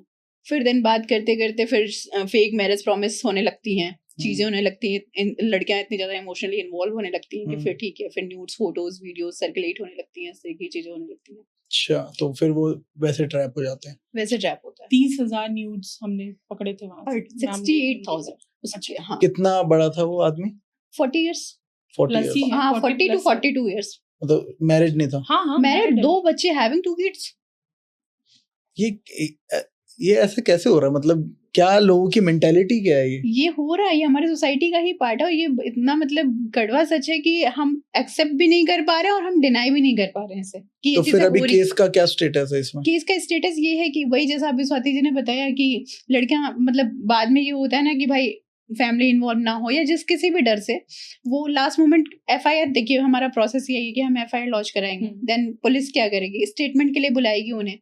फिर देन बात करते करते फिर फेक मैरिज प्रॉमिस होने लगती हैं, चीजें होने लगती हैं, लड़कियां इतनी ज्यादा इमोशनली इन्वॉल्व होने लगती हैं कि फिर ठीक है, फिर न्यूड्स फोटोज वीडियोस सर्कुलेट होने लगती हैं, इस तरह की चीजें होने लगती हैं। अच्छा, तो फिर वो वैसे ट्रैप हो जाते हैं? वैसे ट्रैप होता है। 30,000 न्यूड्स हमने पकड़े थे वहां से। 68,000 अच्छा, हाँ। कितना बड़ा था वो आदमी? 40 इयर्स 40 प्लस ही years। है, हाँ 40 40 to plus है। 42 इयर्स। मतलब मैरिज नहीं था? हाँ मैरिड, है। 2 बच्चे, हैविंग 2 किड्स। ये ऐसा कैसे हो रहा है? मतलब क्या लोगों की मेंटालिटी क्या है ये हो रहा है, ये हमारे सोसाइटी का ही पार्ट है, और ये इतना मतलब कड़वा सच है कि हम एक्सेप्ट भी नहीं कर पा रहे और हम डिनाई भी नहीं कर पा रहे हैं इसे कि ये तो चीजें फिर अभी हो रही। केस का क्या स्टेटस है इसमें? केस का स्टेटस ये है कि वही जैसा अभी स्वाति जी ने बताया कि लड़कियां मतलब बाद में ये होता है ना कि भाई फैमिली इन्वॉल्व ना हो या जिस किसी भी डर से वो लास्ट मोमेंट एफआईआर, देखिए हमारा प्रोसेस यही है कि हम एफआईआर लॉन्च कराएंगे, देन पुलिस क्या करेगी, स्टेटमेंट के लिए बुलाएगी उन्हें,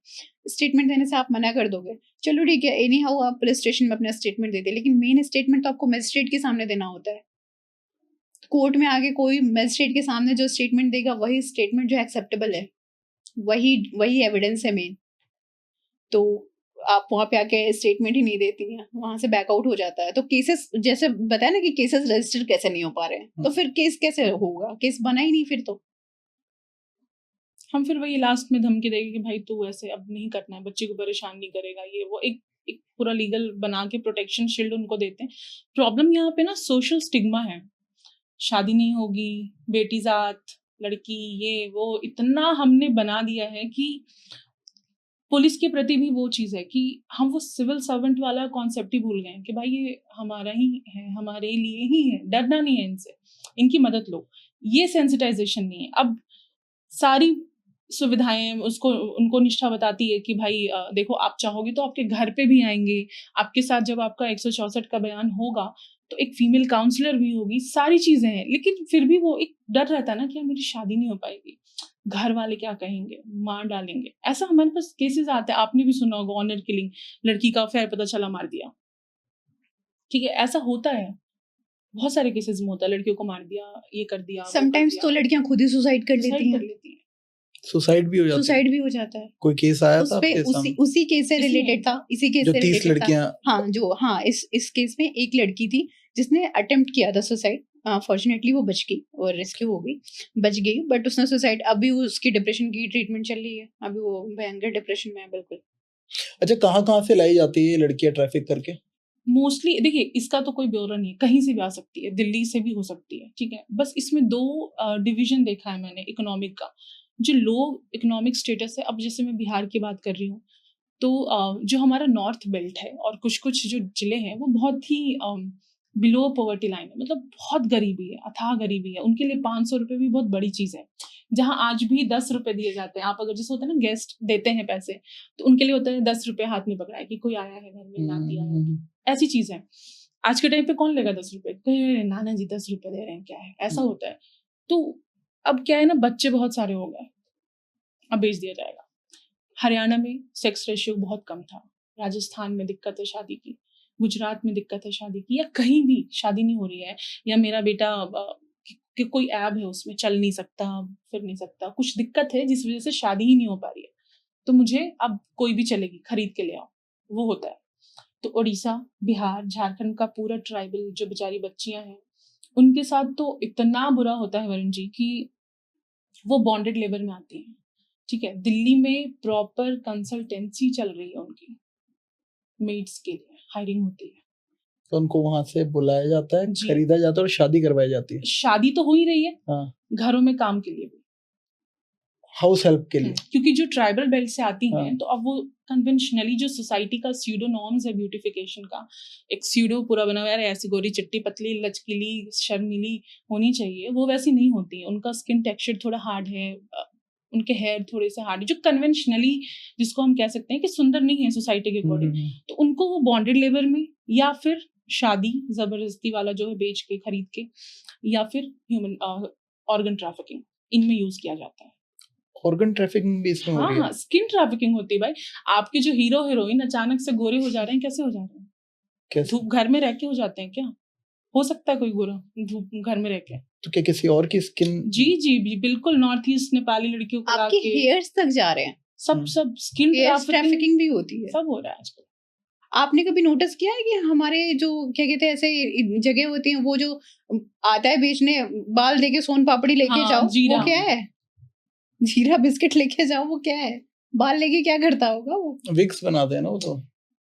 स्टेटमेंट देने से आप मना कर दोगे, चलो ठीक है, एनी हाउ आप पुलिस स्टेशन में अपना स्टेटमेंट दे दे, लेकिन मेन स्टेटमेंट तो आपको मजिस्ट्रेट के सामने देना होता है। कोर्ट में आगे कोई मजिस्ट्रेट के सामने जो स्टेटमेंट देगा वही स्टेटमेंट जो एक्सेप्टेबल है, वही एविडेंस है मेन। तो आप वहां पे आके स्टेटमेंट ही नहीं देती हैं, वहां से बैकआउट हो जाता है। तो केसेस जैसे बताया ना कि केसेस रजिस्टर कैसे नहीं हो पा रहे हैं, तो फिर केस कैसे होगा, केस बना ही नहीं फिर तो। हम फिर वही लास्ट में धमकी देंगे कि भाई तू ऐसे अब नहीं करना है, बच्चे को परेशान नहीं करेगा, ये वो एक पूरा लीगल बना के प्रोटेक्शन शील्ड उनको देते हैं। प्रॉब्लम यहाँ पे ना सोशल स्टिग्मा है, शादी नहीं होगी, बेटी जात, लड़की, ये वो इतना हमने बना दिया है कि पुलिस के प्रति भी वो चीज़ है कि हम वो सिविल सर्वेंट वाला कॉन्सेप्ट ही भूल गए हैं कि भाई ये हमारा ही है, हमारे लिए ही है, डरना नहीं है इनसे, इनकी मदद लो, ये सेंसिटाइजेशन नहीं है। अब सारी सुविधाएं उसको उनको निष्ठा बताती है कि भाई देखो आप चाहोगे तो आपके घर पे भी आएंगे, आपके साथ जब आपका 164 का बयान होगा तो एक फीमेल काउंसलर भी होगी, सारी चीजें हैं, लेकिन फिर भी वो एक डर रहता है ना कि मेरी शादी नहीं हो पाएगी, घर वाले क्या कहेंगे, मार डालेंगे। ऐसा हमारे पास केसेस आते हैं, आपने भी सुना होगा ऑनर किलिंग, लड़की का अफेयर पता चला मार दिया, ठीक है, ऐसा होता है, बहुत सारे केसेस में होता है, लड़कियों को मार दिया, ये कर दिया। समटाइम्स तो लड़कियां खुद ही सुसाइड कर लेती हैं, सुसाइड भी हो जाता है? सुसाइड भी हो जाता है। कोई केस आया था आपके सामने? उसी केस से रिलेटेड था, इसी केस से 30 लड़कियां। हाँ, जो हाँ इस केस में एक लड़की थी जिसने अटेम्प्ट किया था सुसाइड, फॉर्चुनेटली वो बच गई और रेस्क्यू हो गई, बच गई, बट उसने सुसाइड, अभी उसकी डिप्रेशन की ट्रीटमेंट चल रही है, अभी वो भयंकर डिप्रेशन में है बिल्कुल। अच्छा, कहाँ से लाई जाती है ये लड़कियां ट्रैफिक करके? मोस्टली देखिए, इसका तो कोई ब्यौरा नहीं है, कहीं से भी आ सकती है, दिल्ली से भी हो सकती है, ठीक है। बस इसमें 2 डिवीजन देखा है मैंने इकोनॉमिक का। जो लो इकोनॉमिक स्टेटस है, अब जैसे मैं बिहार की बात कर रही हूँ, तो जो हमारा नॉर्थ बेल्ट है और कुछ जो जिले हैं वो बहुत ही बिलो पॉवर्टी लाइन है, मतलब बहुत गरीबी है, अथाह गरीबी है। उनके लिए 500 रुपये भी बहुत बड़ी चीज़ है। जहाँ आज भी 10 रुपये दिए जाते हैं, आप अगर जैसे होता है ना गेस्ट देते हैं पैसे, तो उनके लिए होता है 10 रुपये हाथ में पकड़ाए कि कोई आया है घर में, नाती आया है, ऐसी चीज़ है। आज के टाइम पे कौन लेगा 10 रुपये? कहे नाना जी 10 रुपये दे रहे हैं, क्या है, ऐसा होता है। तो अब क्या है ना, बच्चे बहुत सारे हो गए, अब बेच दिया जाएगा। हरियाणा में सेक्स रेशियो बहुत कम था, राजस्थान में दिक्कत है शादी की, गुजरात में दिक्कत है शादी की, या कहीं भी शादी नहीं हो रही है, या मेरा बेटा कि कोई ऐब है उसमें चल नहीं सकता, फिर नहीं सकता, कुछ दिक्कत है जिस वजह से शादी ही नहीं हो पा रही है, तो मुझे अब कोई भी चलेगी, खरीद के ले आओ, वो होता है। तो उड़ीसा, बिहार, झारखंड का पूरा ट्राइबल जो बेचारी बच्चियां हैं, उनके साथ तो इतना बुरा होता है वरुण जी कि वो बॉन्डेड लेबर में आती हैं, ठीक है। दिल्ली में प्रॉपर कंसल्टेंसी चल रही है उनकी, मेड्स के लिए हायरिंग होती है, तो उनको वहां से बुलाया जाता है, जी। खरीदा जाता है और शादी करवाई जाती है। शादी तो हो ही रही है, हाँ, घरों में काम के लिए भी, हाउस हेल्प के लिए। क्योंकि जो ट्राइबल बेल्ट से आती हैं, हाँ। तो अब वो कन्वेंशनली जो सोसाइटी का स्यूडो नॉर्म्स है ब्यूटिफिकेशन का, एक स्यूडो पूरा बना हुआ है, ऐसी गोरी चिट्टी पतली लचकीली शर्मीली होनी चाहिए, वो वैसी नहीं होती है। उनका स्किन टेक्सचर थोड़ा हार्ड है, उनके हेयर थोड़े से हार्ड है, जो कन्वेंशनली जिसको हम कह सकते हैं कि सुंदर नहीं है सोसाइटी के अकॉर्डिंग, तो उनको वो बॉन्डेड लेबर में या फिर शादी जबरदस्ती वाला जो है बेच के खरीद के, या फिर ह्यूमन ऑर्गन ट्रैफिकिंग, इनमें यूज किया जाता है। ऑर्गन ट्रैफिकिंग भी इसमें हो रही है? हाँ, स्किन ट्रैफिकिंग होती है भाई। आपके जो हीरो हीरोइन अचानक से गोरे हो जा रहे हैं, कैसे हो जा रहे हैं? कैसे? धूप घर में रह के हो जाते हैं क्या? हो सकता है कोई गोरा धूप घर में रह के? तो क्या किसी और की स्किन? जी बिल्कुल, नॉर्थ ईस्ट नेपाली लड़कियों को आपके हेयर्स तक जा रहे हैं, सब स्किन ट्रैफिकिंग भी होती है, सब हो रहा है आजकल। आपने कभी नोटिस किया है कि हमारे जो क्या कहते हैं ऐसे जगह होती हैं, वो जो आता है बेचने, बाल देके सोन पापड़ी लेके जाओ, वो क्या है? जीरा बिस्किट लेके जाओ, वो क्या है? बाल लेके क्या करता होगा वो? विक्स बनाते हैं ना वो।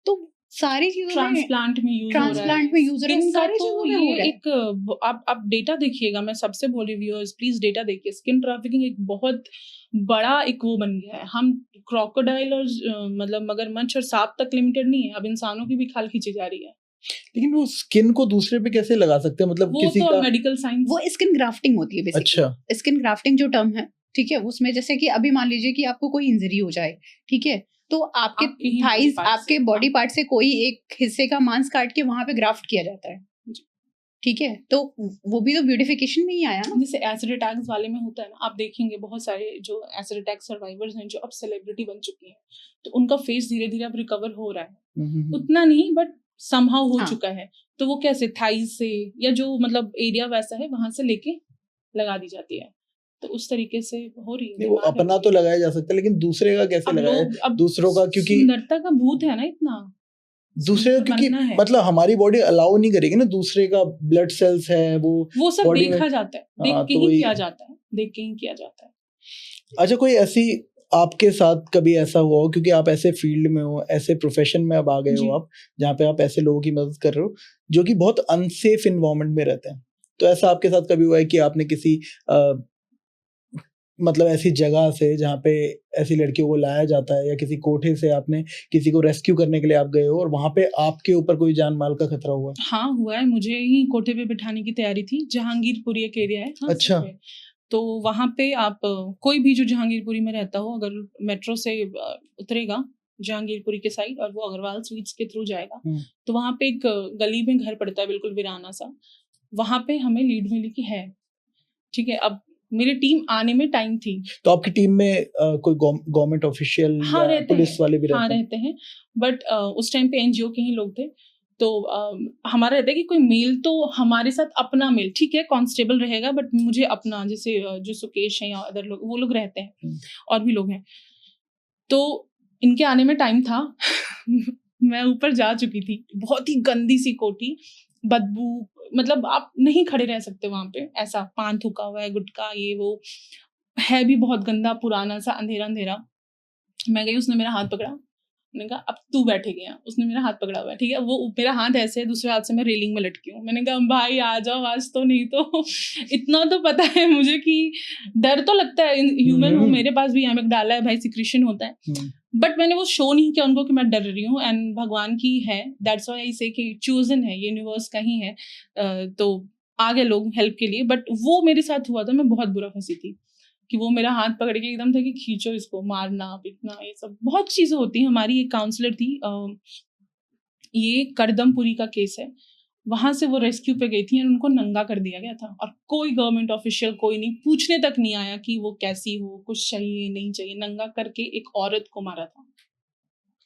तो सारी चीजों ट्रांसप्लांट में यूज हो रहा है, इनका तो ये एक आप डेटा देखिएगा, मैं सबसे बोल रही व्यूअर्स प्लीज डेटा देखिए। स्किन ट्रैफिकिंग एक बहुत बड़ा एक वो बन गया है। हम क्रोकोडाइल और मतलब मगरमच्छ और सांप तक लिमिटेड नहीं है, अब इंसानों की भी खाल खींची जा रही है। लेकिन वो स्किन को दूसरे पे कैसे लगा सकते हैं? मतलब वो किसी तो का मेडिकल साइंस, वो स्किन ग्राफ्टिंग होती है बेसिकली। अच्छा, स्किन ग्राफ्टिंग जो टर्म है, ठीक है, उसमें जैसे कि अभी मान लीजिए कि आपको कोई इंजरी हो जाए, ठीक है, तो आपके थाइस, आपके बॉडी पार्ट से कोई एक हिस्से का मांस काट के वहां पे ग्राफ्ट किया जाता है, ठीक है, तो वो भी तो ब्यूटिफिकेशन में ही आया ना। जैसे एसिड अटैक्स वाले में होता है ना, आप देखेंगे बहुत सारे जो एसिड अटैक सर्वाइवर्स हैं जो अब सेलिब्रिटी बन चुकी हैं, तो उनका फेस धीरे धीरे अब रिकवर हो रहा है, उतना नहीं बट समहाउ हो चुका है। तो वो कैसे थाइस से या जो मतलब एरिया वैसा है वहां से लेके लगा दी जाती है, तो उस तरीके से हो रही है। वो अपना तो लगाया जा सकता है, लेकिन दूसरे का कैसे लगाया? अब दूसरों का, क्योंकि सुंदरता का भूत है ना इतना, दूसरे का, क्योंकि मतलब हमारी बॉडी अलाउ नहीं करेगी ना, दूसरे का ब्लड सेल्स है वो सब देखा जाता है, देख के ही किया जाता है, देख के ही किया जाता है। अच्छा, कोई ऐसी आपके साथ कभी ऐसा हुआ हो, क्योंकि आप ऐसे फील्ड में हो, ऐसे प्रोफेशन में अब आ गए हो आप, जहाँ पे आप ऐसे लोगों की मदद कर रहे हो जो कि बहुत अनसेफ इन्वायरमेंट में रहते हैं, तो ऐसा आपके साथ कभी हुआ है कि आपने किसी मतलब ऐसी जगह से जहाँ पे ऐसी लड़कियों को लाया जाता है, या किसी कोठे से आपने किसी को रेस्क्यू करने के लिए आप गए हो और वहाँ पे आपके ऊपर कोई जान माल का खतरा हुआ है? हाँ, हुआ है। मुझे ही कोठे पे बिठाने की तैयारी थी, जहांगीरपुरी एक एरिया है। हाँ, अच्छा। तो वहाँ पे आप कोई भी जो जहांगीरपुरी में रहता हो, अगर मेट्रो से उतरेगा जहांगीरपुरी के साइड और वो अग्रवाल स्वीट्स के थ्रू जाएगा, तो वहाँ पे एक गली में घर पड़ता है बिल्कुल वीराना सा, वहाँ पे हमें लीड मिली कि है, ठीक है। अब मेरी टीम आने में टाइम थी। तो आपकी टीम में कोई गवर्नमेंट ऑफिशियल या पुलिस वाले भी रहते हैं? हाँ, रहते हैं, बट उस टाइम पे एनजीओ के ही लोग थे। तो हमारा रहता है कि कोई मेल तो हमारे साथ अपना मेल, ठीक है, कांस्टेबल रहेगा, बट मुझे अपना, जैसे जो सुकेश है या अदर लोग, वो लोग रहते हैं और भी लोग हैं। तो इनके आने में टाइम था मैं ऊपर जा चुकी थी, बहुत ही गंदी सी कोठी, बदबू, मतलब आप नहीं खड़े रह सकते वहां पे, ऐसा पान थूका हुआ है, गुटखा ये वो है, भी बहुत गंदा पुराना सा अंधेरा अंधेरा। मैं गई, उसने मेरा हाथ पकड़ा, मैंने कहा अब तू बैठेगी यहाँ। उसने मेरा हाथ पकड़ा हुआ है, ठीक है, वो मेरा हाथ ऐसे है, दूसरे हाथ से मैं रेलिंग में लटकी हूँ। मैंने कहा भाई आ जाओ आज तो, नहीं तो इतना तो पता है मुझे कि डर तो लगता है, ह्यूमन हूँ, मेरे पास भी एमिक डाला है भाई, सिक्रीशन होता है, बट मैंने वो शो नहीं किया उनको कि मैं डर रही हूँ। एंड भगवान की है, दैट्स व्हाई आई से कि चूजन है, यूनिवर्स का ही है, तो आ गए लोग हेल्प के लिए। बट वो मेरे साथ हुआ था, मैं बहुत बुरा फंसी थी कि वो मेरा हाथ पकड़ के एकदम था कि खींचो इसको, मारना पीटना ये सब बहुत चीजें होती हैं। हमारी एक काउंसलर थी, ये करदमपुरी का केस है, वहां से वो रेस्क्यू पे गई थी और उनको नंगा कर दिया गया था, और कोई गवर्नमेंट ऑफिशियल कोई नहीं पूछने तक नहीं आया कि वो कैसी हो, कुछ चाहिए नहीं चाहिए, नंगा करके एक औरत को मारा था।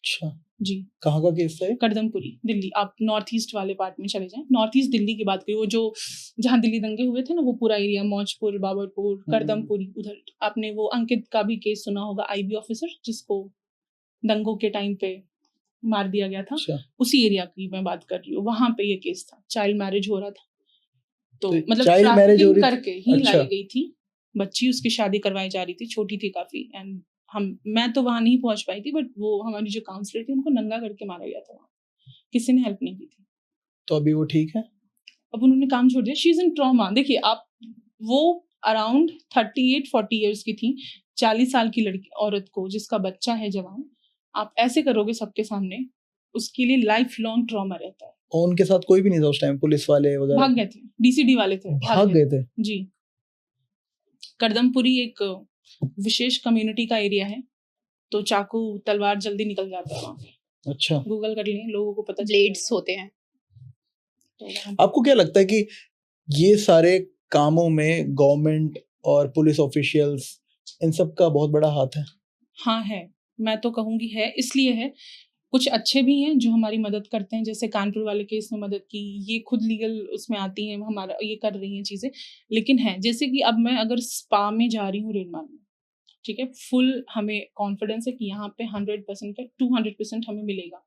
अच्छा जी, कहाँ का केस है? करदमपुरी, दिल्ली। आप नॉर्थ ईस्ट वाले पार्ट में चले जाएं, नॉर्थ ईस्ट दिल्ली की बात करिए, वो जो जहाँ दिल्ली दंगे हुए थे ना, वो पूरा एरिया, मौजपुर, बाबरपुर, करदमपुरी, उधर। आपने वो अंकित का भी केस सुना होगा, आईबी ऑफिसर जिसको दंगों के टाइम पे मार दिया गया था, उसी एरिया की मैं बात कर रही हूँ। वहां पे ये केस था, चाइल्ड मैरिज हो रहा था, तो मतलब ट्रैफिकिंग करके ही लाई गई थी बच्ची, उसकी शादी करवाई जा रही थी, छोटी थी काफी। एंड मैं तो वहां नहीं पहुंच पाई थी, बट वो हमारी जो काउंसलर थी, उनको नंगा करके मारा गया था, किसी ने हेल्प नहीं की थी। तो अभी वो ठीक है? अब उन्होंने काम छोड़ दिया, शी इज इन ट्रॉमा। देखिए आप, वो अराउंड 38-40 ईयर्स की थी, 40 साल की लड़की औरत को जिसका बच्चा है जवान, आप ऐसे करोगे सबके सामने, उसके लिए लाइफ लॉन्ग ट्रॉमा रहता है। और उनके साथ कोई भी नहीं था उस टाइम, पुलिस वाले वगैरह? भाग गए थे, डीसीडी वाले थे, भाग गए थे। जी। करदमपुरी एक विशेष कम्युनिटी का एरिया है, तो चाकू तलवार जल्दी निकल जाता है वहाँ पे। अच्छा, गूगल कर लें, लोगों को पता, ब्लेड्स होते हैं। तो आपको क्या लगता है कि ये सारे कामों में गवर्नमेंट और पुलिस ऑफिशियल्स इन सब का बहुत बड़ा हाथ है? हाँ है, मैं तो कहूँगी है, इसलिए है, कुछ अच्छे भी हैं जो हमारी मदद करते हैं, जैसे कानपुर वाले केस में मदद की, ये खुद लीगल उसमें आती हैं, हमारा ये कर रही हैं चीज़ें। लेकिन है, जैसे कि अब मैं अगर स्पा में जा रही हूँ रेड में, ठीक है, फुल हमें कॉन्फिडेंस है कि यहाँ पे 100% का 200% हमें मिलेगा,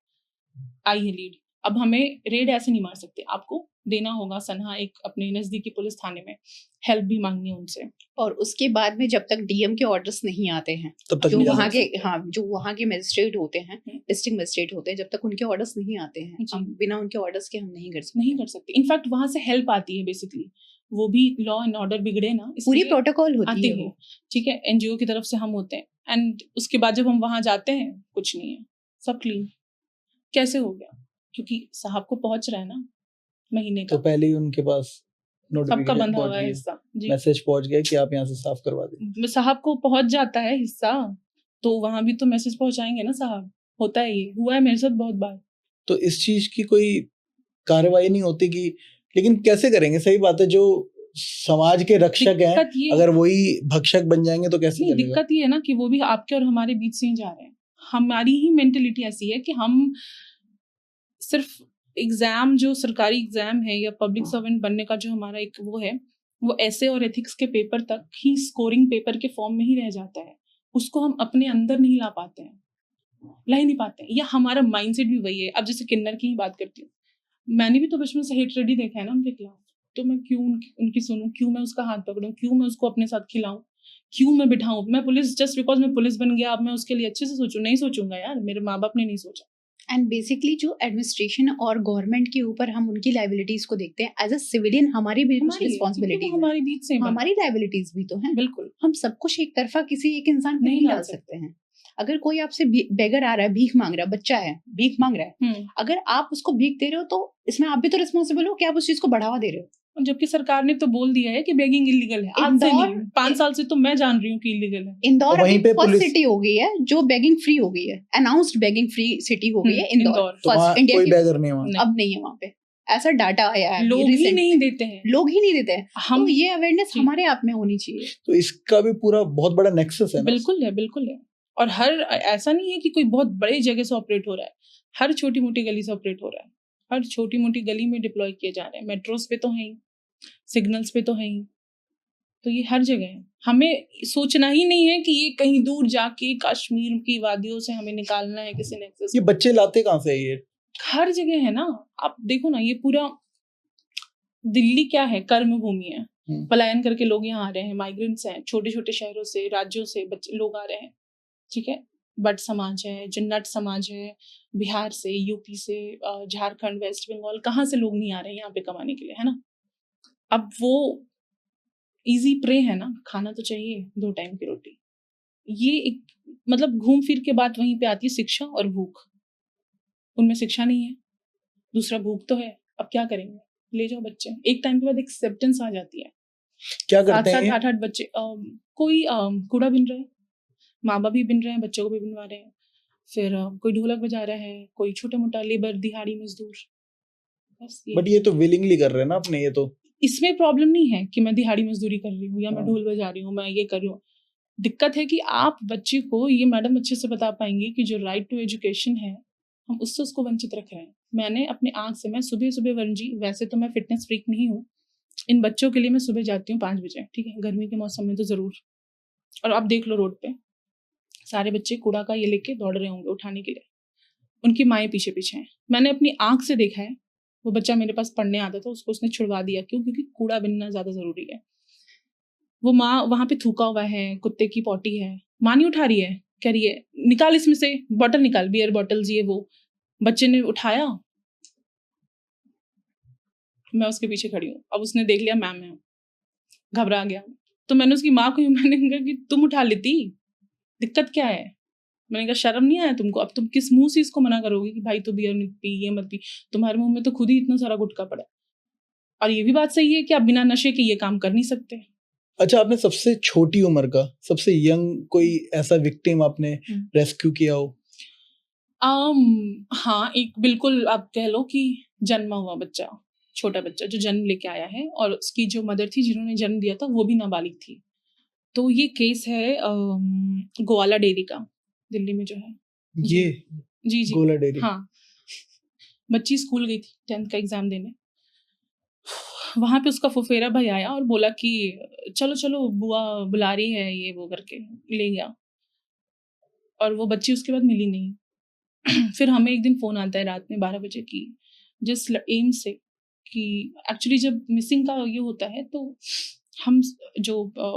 आई है लीड। अब हमें रेड ऐसे नहीं मार सकते, आपको देना होगा सनहा एक अपने नजदीकी पुलिस थाने में, हेल्प भी मांगनी है उनसे। और उसके बाद में जब तक डीएम के ऑर्डर्स नहीं आते हैं, तब तक जो नहीं वहाँ जा के, हाँ, जो वहाँ के मजिस्ट्रेट होते हैं, डिस्ट्रिक्ट मजिस्ट्रेट होते हैं, जब तक उनके ऑर्डर्स नहीं आते हैं, हम बिना उनके ऑर्डर्स के हम नहीं कर सकते। इनफैक्ट वहां से हेल्प आती है बेसिकली, वो भी लॉ एंड ऑर्डर बिगड़े ना, पूरी प्रोटोकॉल होती है वो, ठीक है, एनजीओ की तरफ से हम होते हैं। एंड उसके बाद जब हम वहां जाते हैं, कुछ नहीं है, सब क्लीन। कैसे हो गया? क्योंकि साहब को पहुंच रहा है ना महीने का, तो पहले ही उनके पास सबका बंधा हुआ है हिस्सा, मैसेज पहुंच गया कि आप यहाँ से साफ करवा दें। साहब को पहुंच जाता है हिस्सा, तो वहां भी तो मैसेज पहुंचाएंगे ना साहब, होता है, ये हुआ है मेरे साथ बहुत बार। तो इस चीज की कोई कार्रवाई नहीं होती कि, लेकिन कैसे करेंगे? सही बात है, जो समाज के रक्षक हैं, अगर वही भक्षक बन जाएंगे तो कैसे चलेगा? दिक्कत ये है ना कि वो भी आपके और हमारे बीच से ही जा रहे हैं। हमारी ही मेंटेलिटी ऐसी है कि हम सिर्फ एग्जाम, जो सरकारी एग्जाम है या पब्लिक सर्वेंट बनने का जो हमारा एक वो है, वो ऐसे और एथिक्स के पेपर तक ही स्कोरिंग पेपर के फॉर्म में ही रह जाता है, उसको हम अपने अंदर नहीं ला पाते हैं, ला ही नहीं पाते हैं, या हमारा माइंडसेट भी वही है। अब जैसे किन्नर की ही बात करती हूँ, मैंने भी तो बचपन से हेटरेड ही देखा है ना उनके खिलाफ, तो मैं क्यों उनकी सुनूं, क्यों मैं उसका हाथ पकड़ूं, क्यों मैं उसको अपने साथ खिलाऊं, क्यों मैं बिठाऊं? मैं पुलिस, जस्ट बिकॉज मैं पुलिस बन गया अब मैं उसके लिए अच्छे से सोचूं? नहीं सोचूंगा यार, मेरे माँ बाप ने नहीं सोचा। एंड बेसिकली जो एडमिनिस्ट्रेशन और गवर्नमेंट के ऊपर हम उनकी लाइबिलिटीज को देखते हैं, एज अ सिविलियन हमारी भी कुछ रिस्पॉन्सिबिलिटी, हमारी बीच से हमारी लाइबिलिटीज भी तो हैं। बिल्कुल, हम सब कुछ एक तरफा किसी एक इंसान पे नहीं डाल सकते हैं। अगर कोई आपसे बेगर आ रहा है, भीख मांग रहा है, बच्चा है भीख मांग रहा है, अगर आप उसको भीख दे रहे हो तो इसमें आप भी तो रिस्पॉन्सिबल हो कि आप उस चीज को बढ़ावा दे रहे हो। जबकि सरकार ने तो बोल दिया है कि बेगिंग इलीगल है, आज से नहीं, 5 साल से तो मैं जान रही हूँ कि इलीगल है। इंदौर अभी फर्स्ट सिटी हो गई है जो बेगिंग फ्री हो गई है, अनाउंस्ड बेगिंग फ्री सिटी हो गई है इंदौर, फर्स्ट इंडिया की। बेगर नहीं है अब नहीं है वहाँ पे, ऐसा डाटा आया है, लोग ही नहीं देते हैं, लोग ही नहीं देते हैं। तो ये अवेयरनेस हमारे आप में होनी चाहिए। तो इसका भी पूरा बहुत बड़ा नेक्सस है। बिल्कुल है, बिल्कुल है। और हर, ऐसा नहीं है कि कोई बहुत बड़ी जगह से ऑपरेट हो रहा है, हर छोटी मोटी गली से ऑपरेट हो रहा है, हर छोटी मोटी गली में डिप्लॉय किए जा रहे हैं। मेट्रोस पे तो है ही, सिग्नल्स पे तो है ही, तो ये हर जगह है। हमें सोचना ही नहीं है कि ये कहीं दूर जाके कश्मीर की वादियों से हमें निकालना है किसी नेक्सस। ये बच्चे लाते कहाँ से? ये हर जगह है ना, आप देखो ना, ये पूरा दिल्ली क्या है, कर्म भूमि है। हम्म। पलायन करके लोग यहाँ आ रहे हैं, माइग्रेंट्स हैं, छोटे छोटे शहरों से, राज्यों से बच्चे लोग आ रहे हैं, ठीक है। बट समाज है, जन्नत समाज है, बिहार से, यूपी से, झारखंड, वेस्ट बंगाल, कहाँ से लोग नहीं आ रहे हैं यहाँ पे कमाने के लिए, है ना। अब वो इजी प्रे है ना, खाना तो चाहिए, 2 टाइम की रोटी। ये एक मतलब घूम फिर के बात वहीं पे आती है, शिक्षा और भूख। उनमें शिक्षा नहीं है, दूसरा भूख तो है, अब क्या करेंगे, ले जाओ बच्चे। एक टाइम के बाद एक्सेप्टेंस आ जाती है। क्या 7 करते हैं 7 ये? 8 8 बच्चे, कोई कूड़ा बिन रहा है, माँ बाप भी बिन रहे हैं, बच्चों को भी बिनवा रहे हैं। फिर कोई ढोलक बजा रहा है, कोई छोटा मोटा लेबर, दिहाड़ी मजदूर, बस बट ये तो विलिंगली कर रहे हैं ना अपने, ये तो इसमें प्रॉब्लम नहीं है कि मैं दिहाड़ी मजदूरी कर रही हूँ या मैं हाँ। ढोल बजा रही हूँ, मैं ये कर रही हूँ। दिक्कत है कि आप बच्चे को, ये मैडम अच्छे से बता पाएंगे कि जो राइट टू एजुकेशन है, हम उससे उसको वंचित रख रहे हैं। मैंने अपने आँख से, मैं सुबह सुबह वरुण जी, वैसे तो मैं फिटनेस फ्रीक नहीं हूँ, इन बच्चों के लिए मैं सुबह जाती हूँ 5 बजे, ठीक है, गर्मी के मौसम में तो ज़रूर। और आप देख लो रोड पे सारे बच्चे कूड़ा का ये लेके दौड़ रहे होंगे उठाने के लिए, उनकी माएँ पीछे पीछे हैं। मैंने अपनी आँख से देखा है, वो बच्चा मेरे पास पढ़ने आता था, उसको उसने छुड़वा दिया। क्यों? क्योंकि कूड़ा बिनना ज़्यादा ज़रूरी है। वो माँ वहाँ पे थूका हुआ है, कुत्ते की पॉटी है, माँ नहीं उठा रही है, कह रही है निकाल इसमें से बॉटल निकाल, बियर बॉटल्स ये वो। बच्चे ने उठाया, मैं उसके पीछे खड़ी हूँ, अब उसने देख लिया मैम है, घबरा गया। तो मैंने उसकी माँ को मैंने कहा कि तुम उठा लेती, दिक्कत क्या है। मैंने कहा शर्म नहीं आया तुमको, अब तुम किस मुंह से इसको मना करोगे कि भाई तू बियर मत पी, ये मत पी, तुम्हारे मुंह में तो खुद ही इतना सारा गुटखा पड़ा। और ये भी बात सही है कि आप बिना नशे के ये काम कर नहीं सकते। अच्छा, आपने सबसे छोटी उम्र का, सबसे यंग कोई ऐसा विक्टिम आपने रेस्क्यू किया हो? हाँ, एक बिल्कुल आप कह लो कि जन्मा हुआ बच्चा, छोटा बच्चा जो जन्म लेके आया है, और उसकी जो मदर थी जिन्होंने जन्म दिया था वो भी नाबालिग थी। तो ये केस है गोवाला डेयरी का, दिल्ली में जो है ये जी जी गोला डेयरी। हाँ, बच्ची स्कूल गई थी 10th का एग्जाम देने, वहां पे उसका फुफेरा भाई आया और बोला कि चलो चलो बुआ बुला रही है, ये वो करके ले गया, और वो बच्ची उसके बाद मिली नहीं। फिर हमें एक दिन फोन आता है रात में 12 बजे की जिस एम्स से, कि एक्चुअली जब मिसिंग का ये होता है तो हम जो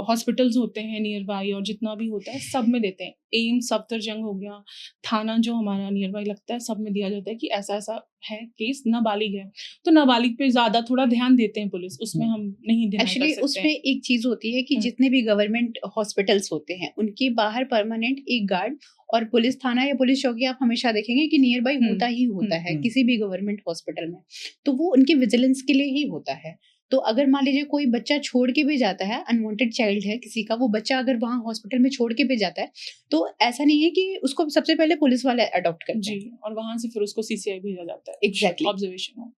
हॉस्पिटल्स होते हैं नियर बाई और जितना भी होता है सब में देते हैं। एम्स, सफदरजंग हो गया, थाना जो हमारा नियर बाई लगता है, सब में दिया जाता है कि ऐसा ऐसा है केस, नाबालिग है। तो नाबालिग पे ज्यादा थोड़ा ध्यान देते हैं पुलिस, उसमें हम नहीं ध्यान कर एक्चुअली सकते उसमें हैं। एक चीज होती है कि जितने भी गवर्नमेंट हॉस्पिटल्स होते हैं उनके बाहर परमानेंट एक गार्ड और पुलिस थाना या पुलिस चौकी आप हमेशा देखेंगे कि नियर बाई होता ही होता है किसी भी गवर्नमेंट हॉस्पिटल में। तो वो उनके विजिलेंस के लिए ही होता है। तो अगर मान लीजिए कोई बच्चा छोड़ के भी जाता है, अनवांटेड चाइल्ड है किसी का, वो बच्चा अगर वहाँ हॉस्पिटल में छोड़ के भी जाता है तो ऐसा नहीं है कि उसको सबसे पहले पुलिस वाले अडॉप्ट करते जी, हैं। और वहां से फिर उसको सीसीआई भेजा जाता है, Exactly. ऑब्जर्वेशन हो।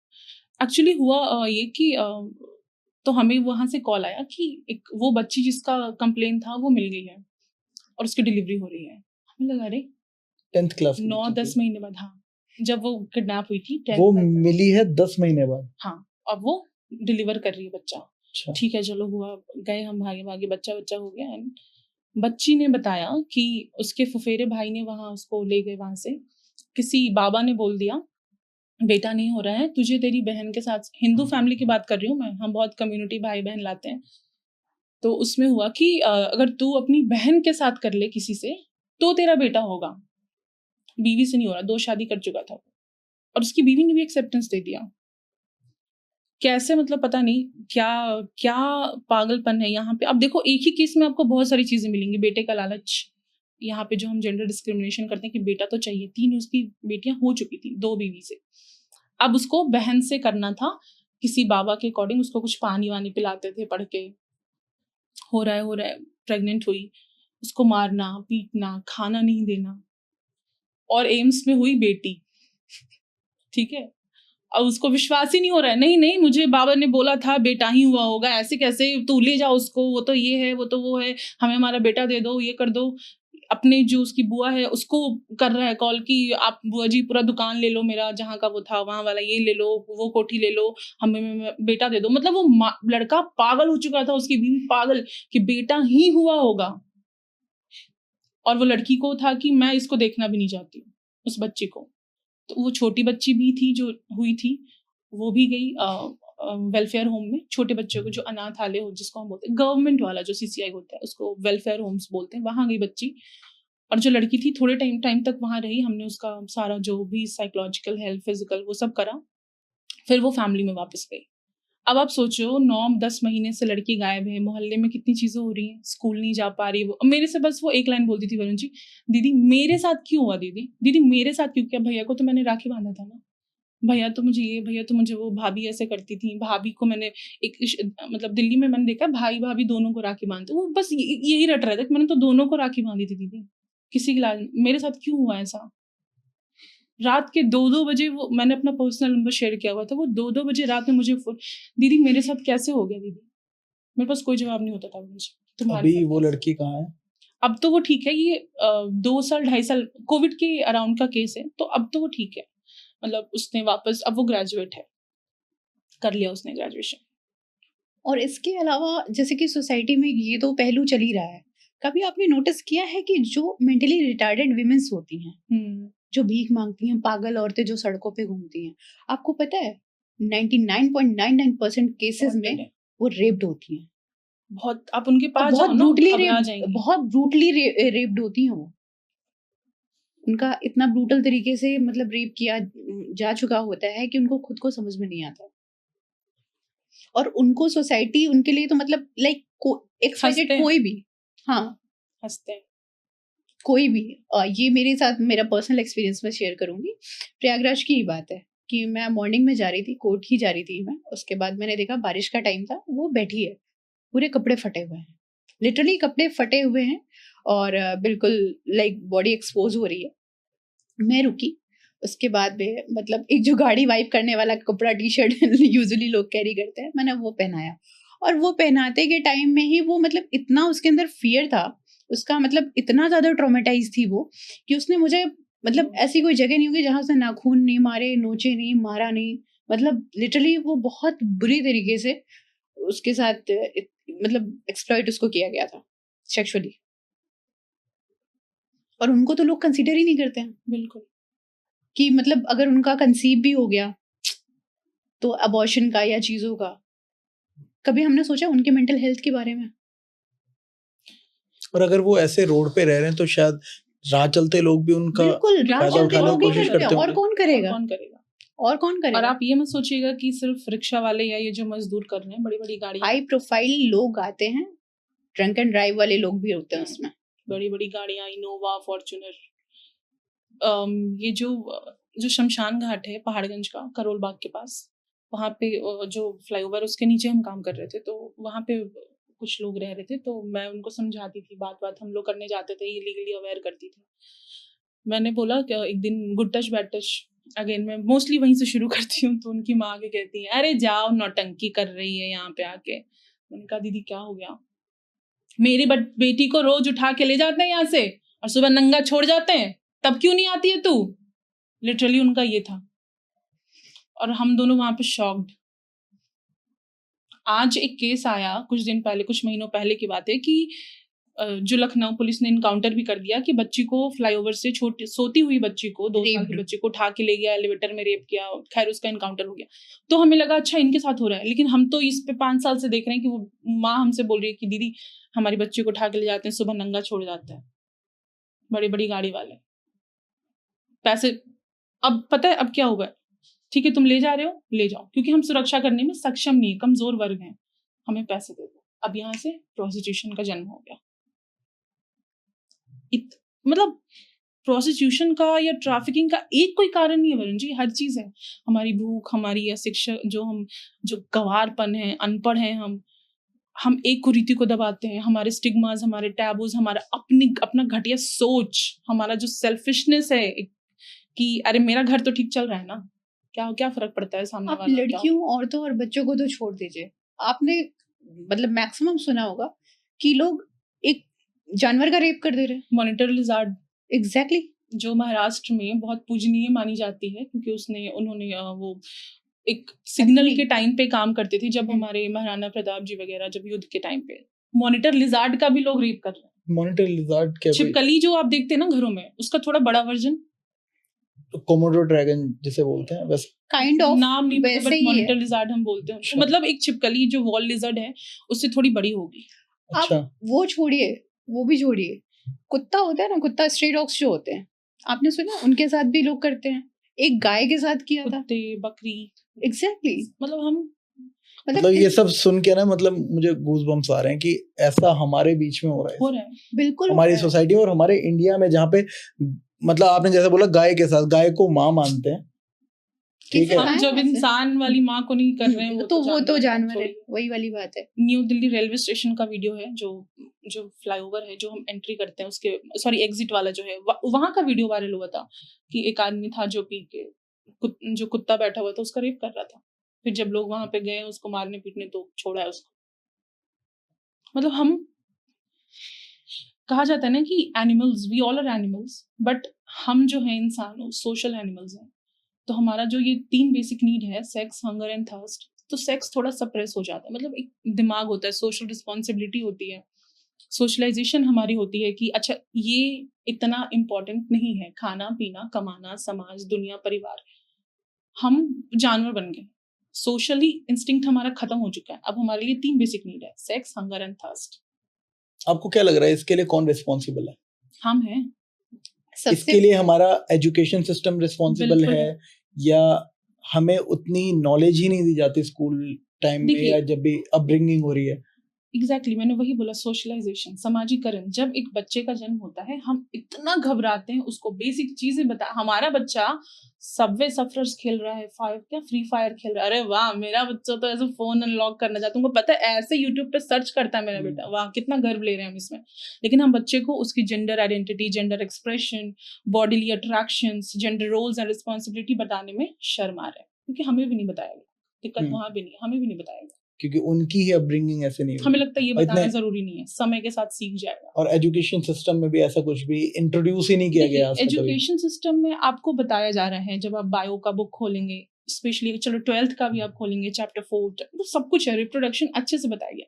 एक्चुअली हुआ ये कि तो हमें वहां से कॉल आया कि एक वो बच्ची जिसका कंप्लेन था वो मिल गई है और उसकी डिलीवरी हो रही है। हमें लगा अरे 10th क्लास की 9-10 महीने बाद, हाँ, जब वो किडनैप हुई थी 10th वो तक, मिली है 10 महीने बाद। हाँ, अब वो डिलीवर कर रही है बच्चा। अच्छा। ठीक है, चलो हुआ, गए हम भागे भागे, बच्चा हो गया। एंड बच्ची ने बताया कि उसके फुफेरे भाई ने वहां उसको ले गए, वहां से किसी बाबा ने बोल दिया बेटा नहीं हो रहा है, तुझे तेरी बहन के साथ, हिंदू फैमिली की बात कर रही हूँ मैं, हम बहुत कम्युनिटी भाई बहन लाते हैं, तो उसमें हुआ कि अगर तू अपनी बहन के साथ कर ले किसी से तो तेरा बेटा होगा, बीवी से नहीं हो रहा। 2 शादी कर चुका था और उसकी बीवी ने भी एक्सेप्टेंस दे दिया। कैसे, मतलब पता नहीं क्या क्या पागलपन है यहाँ पे। अब देखो एक ही केस में आपको बहुत सारी चीजें मिलेंगी। बेटे का लालच, यहाँ पे जो हम जेंडर डिस्क्रिमिनेशन करते हैं कि बेटा तो चाहिए, 3 उसकी बेटियां हो चुकी थी 2 बीवी से, अब उसको बहन से करना था किसी बाबा के अकॉर्डिंग। उसको कुछ पानी वानी पिलाते थे पढ़ के, हो रहा है, प्रेग्नेंट हुई, उसको मारना पीटना, खाना नहीं देना, और एम्स में हुई बेटी। ठीक है, अब उसको विश्वास ही नहीं हो रहा है, नहीं नहीं मुझे बाबा ने बोला था बेटा ही हुआ होगा, ऐसे कैसे, तू ले जाओ उसको, वो तो ये है, वो तो वो है, हमें हमारा बेटा दे दो, ये कर दो। अपने जो उसकी बुआ है उसको कर रहा है कॉल कि आप बुआ जी पूरा दुकान ले लो मेरा, जहाँ का वो था वहां वाला, ये ले लो, वो कोठी ले लो, हमें बेटा दे दो। मतलब वो लड़का पागल हो चुका था, उसकी बीवी पागल कि बेटा ही हुआ होगा। और वो लड़की को था कि मैं इसको देखना भी नहीं चाहती हूँ, उस बच्चे को। तो वो छोटी बच्ची भी थी जो हुई थी, वो भी गई, वेलफेयर होम में छोटे बच्चों को, जो अनाथालय हो जिसको हम बोलते हैं, गवर्नमेंट वाला जो CCI होता है उसको वेलफेयर होम्स बोलते हैं, वहाँ गई बच्ची। और जो लड़की थी थोड़े टाइम तक वहाँ रही, हमने उसका सारा जो भी साइकोलॉजिकल हेल्थ, फिजिकल, वो सब करा, फिर वो फैमिली में वापस गई। अब आप सोचो 9-10 महीने से लड़की गायब है, मोहल्ले में कितनी चीजें हो रही हैं, स्कूल नहीं जा पा रही वो। मेरे से बस वो एक लाइन बोलती थी, वरुण जी दीदी मेरे साथ क्यों हुआ, दीदी मेरे साथ क्यों किया, भैया को तो मैंने राखी बांधा था ना, भैया तो मुझे ये, भैया तो मुझे वो, भाभी ऐसे करती थी, भाभी को मैंने मतलब दिल्ली में मैंने देखा भाई भाभी दोनों को राखी बांधते, वो बस यही रट रहा था कि मैंने तो दोनों को राखी बांधी थी दीदी, किसी की लाज, मेरे साथ क्यों हुआ ऐसा। रात के 2-2 बजे, वो मैंने अपना पर्सनल नंबर शेयर किया हुआ था, वो 2-2 बजे रात में मुझे दीदी मेरे साथ कैसे हो गया दीदी, मेरे पास कोई जवाब नहीं होता था मुझे। तुम्हारे अभी वो लड़की कहाँ है? अब तो वो ठीक है, ये 2 साल 2.5 साल कोविड के अराउंड का केस है, तो अब तो वो ठीक है, मतलब उसने वापस, अब वो ग्रेजुएट है, कर लिया उसने ग्रेजुएशन। और इसके अलावा जैसे कि सोसाइटी में ये तो पहलू चल ही रहा है, कभी आपने नोटिस किया है कि जो मेंटली रिटार्डेड विमेन्स होती हैं, जो भीख मांगती हैं, पागल औरतें जो सड़कों पे घूमती हैं, आपको पता है 99.99% केसेस में वो रेप्ड होती हैं। बहुत, आप उनके पास बहुत जाओ ना, ब्रूटली घबरा जाएंगी। बहुत ब्रूटली रेप्ड होती हैं वो। उनका इतना ब्रूटल तरीके से मतलब रेप किया जा चुका होता है कि उनको खुद को समझ में नहीं आता, और उनको सोसाइटी उनके लिए तो मतलब लाइक कोई भी, हाँ हंसते हैं कोई भी। ये मेरे साथ मेरा पर्सनल एक्सपीरियंस में शेयर करूंगी। प्रयागराज की ही बात है कि मैं मॉर्निंग में जा रही थी, कोर्ट ही जा रही थी मैं, उसके बाद मैंने देखा बारिश का टाइम था, वो बैठी है, पूरे कपड़े फटे हुए हैं, लिटरली कपड़े फटे हुए हैं, और बिल्कुल लाइक बॉडी एक्सपोज हो रही है। मैं रुकी, उसके बाद में मतलब एक जो गाड़ी वाइप करने वाला कपड़ा, टी-शर्ट यूजुअली लोग कैरी करते हैं, मैंने वो पहनाया, और वो पहनाते के टाइम में ही वो मतलब इतना उसके अंदर फियर था उसका, मतलब इतना ज्यादा ट्रॉमेटाइज थी वो कि उसने मुझे, मतलब ऐसी कोई जगह नहीं होगी जहां उसने नाखून नहीं मारे, नोचे नहीं, मारा नहीं, मतलब लिटरली वो बहुत बुरी तरीके से उसके साथ मतलब एक्सप्लॉइट उसको किया गया था सेक्सुअली, और उनको तो लोग कंसीडर ही नहीं करते हैं बिल्कुल कि मतलब अगर उनका कंसीव भी हो गया तो अबॉर्शन का या चीजों का, कभी हमने सोचा उनके मेंटल हेल्थ के बारे में? और अगर वो ऐसे रोड पे रह रहे हैं तो शायद राह चलते लोग भी उनका बिल्कुल राह फायदा चलते उठाने लोग की ही कोशिश करते करते हैं, और होंगे। कौन करेगा, कौन करेगा। और कौन और करेगा। आप ये मत सोचिएगा कि सिर्फ रिक्शा वाले या ये जो मजदूर कर रहे हैं, बड़ी बड़ी गाड़ी, हाई प्रोफाइल लोग आते हैं, ड्रंक एंड ड्राइव वाले लोग भी होते हैं उसमें, बड़ी बड़ी गाड़ियां, इनोवा, फॉर्च्यूनर। ये जो शमशान घाट है पहाड़गंज का, करोल बाग के पास, वहाँ पे जो फ्लाईओवर उसके नीचे हम काम कर रहे थे, तो वहाँ पे कुछ लोग रह रहे थे, तो मैं उनको समझाती थी, बात हम लोग करने जाते थे, ये लीगली अवेयर करती थी। मैंने बोला कि एक दिन good touch bad touch, again मैं मोस्टली वहीं से शुरू करती हूँ, तो उनकी माँ आके कहती है अरे जाओ, नौटंकी कर रही है यहाँ पे आके। मैंने कहा दीदी क्या हो गया, मेरी बेटी को रोज उठा के ले जाते हैं यहाँ से और सुबह नंगा छोड़ जाते हैं, तब क्यों नहीं आती है तू। लिटरली उनका ये था, और हम दोनों वहां पे शॉक्ड। आज एक केस आया कुछ दिन पहले, कुछ महीनों पहले की बात है, कि जो लखनऊ पुलिस ने इनकाउंटर भी कर दिया कि बच्ची को फ्लाईओवर से छोटी सोती हुई बच्ची को, 2 साल की बच्ची को उठा के ले गया, एलिवेटर में रेप किया, खैर उसका इनकाउंटर हो गया। तो हमें लगा अच्छा इनके साथ हो रहा है, लेकिन हम तो इस पे 5 साल से देख रहे हैं कि वो माँ हमसे बोल रही है कि दीदी हमारी बच्ची को उठा के ले जाते हैं, सुबह नंगा छोड़ जाते हैं, बड़ी बड़ी गाड़ी वाले पैसे। अब पता है अब क्या हुआ है, ठीक है तुम ले जा रहे हो, ले जाओ, क्योंकि हम सुरक्षा करने में सक्षम नहीं, कमजोर वर्ग हैं, हमें पैसे दे दो। अब यहाँ से प्रोस्टिट्यूशन का जन्म हो गया। मतलब प्रोस्टिट्यूशन का या ट्रैफिकिंग का एक कोई कारण नहीं है वरुण जी, हर चीज है। हमारी भूख, हमारी अशिक्षा, जो गंवारपन है, अनपढ़ हैं हम एक कुरीति को दबाते हैं, हमारे स्टिग्मास, हमारे टैबूज, हमारा अपना घटिया सोच, हमारा जो सेल्फिशनेस है कि अरे मेरा घर तो ठीक चल रहा है ना, क्या फर्क पड़ता है सामने वाला। लड़कियों, औरतों और बच्चों को तो छोड़ दीजिए, आपने मतलब मैक्सिमम सुना होगा कि लोग एक जानवर का रेप कर दे रहे हैं, मॉनिटर लिजार्ड। एग्जैक्टली जो महाराष्ट्र में बहुत पूजनीय मानी जाती है, क्योंकि उन्होंने वो एक सिग्नल के टाइम पे काम करते थे, जब हमारे महाराणा प्रताप जी वगैरह जब युद्ध के टाइम पे, मॉनिटर लिजार्ड का भी लोग रेप कर रहे हैं। मॉनिटर लिजार्ड क्या? छिपकली जो आप देखते हैं ना घरों में, उसका थोड़ा बड़ा वर्जन, कोमोडो ड्रैगन जिसे बोलते हैं बस काइंड ऑफ नाम नहीं पता वैसे बट ही है। मॉनिटर लिजार्ड हम बोलते हैं अच्छा। उसको। मतलब एक छिपकली जो वॉल लिजर्ड है उससे थोड़ी बड़ी होगी। अच्छा वो छोड़िए, वो भी छोड़िए, कुत्ता होता है ना, कुत्ता स्ट्रे डॉग्स जो होते हैं, आपने सुना उनके साथ भी लोग करते हैं। एक गाय के साथ किया था। कुत्ते बकरी एग्जैक्टली मतलब हम मतलब ये सब सुन के ना मतलब मुझे गूज बम्स आ रहे हैं कि ऐसा हमारे बीच में हो रहा है, हो रहा है। बिल्कुल हमारी हो रहा है। सोसाइटी और हमारे इंडिया में, जहाँ पे मतलब आपने जैसे बोला गाय के साथ, गाय को माँ मानते हैं, ठीक किसी है। का हम है जब ऐसे? इंसान वाली माँ को नहीं कर रहे हैं तो वो तो जानवर है, थोड़ी। वही वाली बात है। न्यू दिल्ली रेलवे स्टेशन का वीडियो है, जो फ्लाईओवर है, जो हम एंट्री करते हैं उसके, सॉरी एग्जिट वाला जो है, वहां का वीडियो वायरल हुआ था कि एक आदमी था जो पी के जो कुत्ता बैठा हुआ था उसका रेप कर रहा था। फिर जब लोग वहां पे गए उसको मारने पीटने तो छोड़ा है उसको। मतलब हम, कहा जाता है ना कि animals, we all are animals, but हम जो है इंसान सोशल एनिमल्स हैं। तो हमारा जो ये 3 बेसिक नीड है, सेक्स, हंगर एंड थर्स्ट, तो सेक्स थोड़ा सप्रेस हो जाता है। मतलब एक दिमाग होता है, सोशल रिस्पॉन्सिबिलिटी होती है, सोशलाइजेशन हमारी होती है कि अच्छा ये इतना इम्पोर्टेंट नहीं है, खाना पीना कमाना समाज दुनिया परिवार। हम जानवर बन गए, सोशली इंस्टिंक्ट हमारा खत्म हो चुका है। अब हमारे लिए 3 बेसिक नीड है, सेक्स, हंगर एंड थर्स्ट। आपको क्या लग रहा है इसके लिए कौन रिस्पॉन्सिबल है? हम हैं। सबसे इसके लिए हमारा एजुकेशन सिस्टम रिस्पॉन्सिबल बिल्कुल है, या हमें उतनी नॉलेज ही नहीं दी जाती स्कूल टाइम में, देखिए, या जब भी अपब्रिंगिंग हो रही है? एग्जैक्टली मैंने वही बोला, सोशलाइजेशन, समाजीकरण। जब एक बच्चे का जन्म होता है हम इतना घबराते हैं उसको बेसिक चीजें बता। हमारा बच्चा सबवे सफरर्स खेल रहा है, फ्री फायर खेल रहा है, अरे वाह मेरा बच्चा तो ऐसे फोन अनलॉक करना चाहता है, तुमको पता है ऐसे यूट्यूब पे सर्च करता है मेरा बेटा, वाह कितना गर्व ले रहे हैं हम इसमें। लेकिन हम बच्चे को उसकी gender identity, gender expression, bodily attractions, gender roles and responsibility बताने में शर्म आ रहा है, क्योंकि हमें भी नहीं बताया गया। दिक्कत वहां भी नहीं है, हमें भी नहीं बताया गया, क्योंकि उनकी ही अपब्रिंगिंग ऐसे नहीं हमें हुई। लगता है ये और बताना इतने- जरूरी नहीं है, समय के साथ सीख जाएगा। और एजुकेशन सिस्टम में भी ऐसा कुछ भी इंट्रोड्यूस ही नहीं किया गया आज तक कभी। एजुकेशन सिस्टम में आपको बताया जा रहा है, जब आप बायो का बुक खोलेंगे, स्पेशली चलो 12th का भी आप खोलेंगे, चैप्टर 4 तो सब कुछ है, रिप्रोडक्शन अच्छे से बताया गया,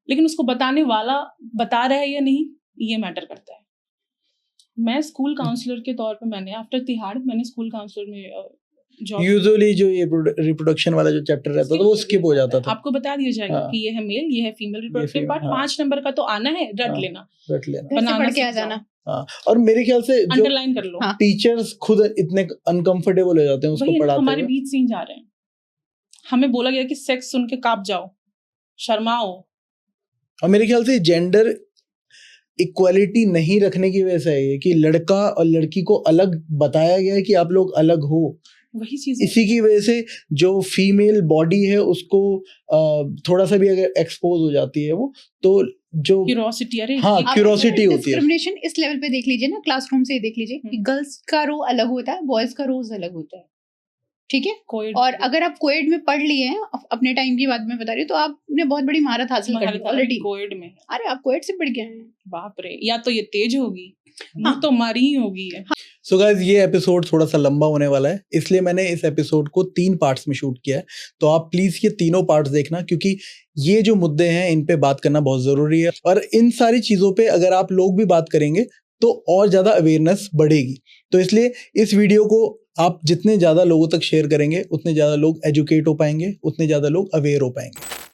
लेकिन उसको बताने वाला बता रहा है या नहीं, ये मैटर करता है। मैं स्कूल काउंसलर के तौर पे, मैंने आफ्टर तिहाड़ मैंने स्कूल काउंसलर में जॉब, यूजुअली जो ये रिप्रोडक्शन वाला जो चैप्टर रहता था वो स्किप हो जाता था। आपको बता दिया जाएगा हाँ। कि ये है मेल, ये है फीमेल रिप्रोडक्टिव female, पार्ट, हाँ। 5 नंबर का तो आना है, रट हाँ। लेना, रट लेना। घर से बनाना पढ़ के आ सीख जाओ, जाना। हाँ, और मेरे ख्याल से जो अंडरलाइन कर लो। हाँ। टीचर्स खुद इतने अनकंफर्टेबल हो जाते हैं उसको वही पढ़ाते हमारे हुए। बीच से ही जा रहे हैं। हमें बोला गया कि सेक्स सुन के कांप जाओ, शर्माओ। और मेरे ख्याल से जेंडर इक्वालिटी नहीं रखने की वजह से है ये, कि लड़का और लड़की को अलग बताया गया है कि आप लोग अलग हो। वही चीज इसी की वजह से जो फीमेल बॉडी है उसको थोड़ा सा भी अगर एक्सपोज हो जाती है वो, तो जो क्यूरोसिटी, अरे हाँ, ये- curiosity होती है। डिस्क्रिमिनेशन इस लेवल पे देख लीजिए ना, क्लासरूम से ही देख लीजिए कि गर्ल्स का रो अलग होता है, बॉयज का रोज अलग होता है, ठीक है। कोएड और अगर आप कोएड में पढ़ लिए हैं, अपने टाइम की बात मैं बता रही हूँ, तो आपने बहुत बड़ी महारत हासिल कर ली ऑलरेडी। कोएड में है। अरे आप कोएड से पढ़ गए हैं। बाप रे, या तो ये तेज होगी, हाँ। मुंह तो मारी ही होगी है। सो गाइस, ये एपिसोड थोड़ा सा लंबा होने वाला है, इसलिए मैंने इस एपिसोड को 3 पार्ट्स में शूट किया है। तो आप प्लीज ये तीनों पार्ट्स देखना, क्योंकि ये जो मुद्दे हैं इन पे बात करना बहुत जरूरी है, और इन सारी चीजों पे अगर आप लोग भी बात करेंगे तो और ज्यादा अवेयरनेस बढ़ेगी। तो इसलिए इस वीडियो को आप जितने ज्यादा लोगों तक शेयर करेंगे, उतने ज्यादा लोग एजुकेट हो पाएंगे, उतने ज्यादा लोग अवेयर हो पाएंगे।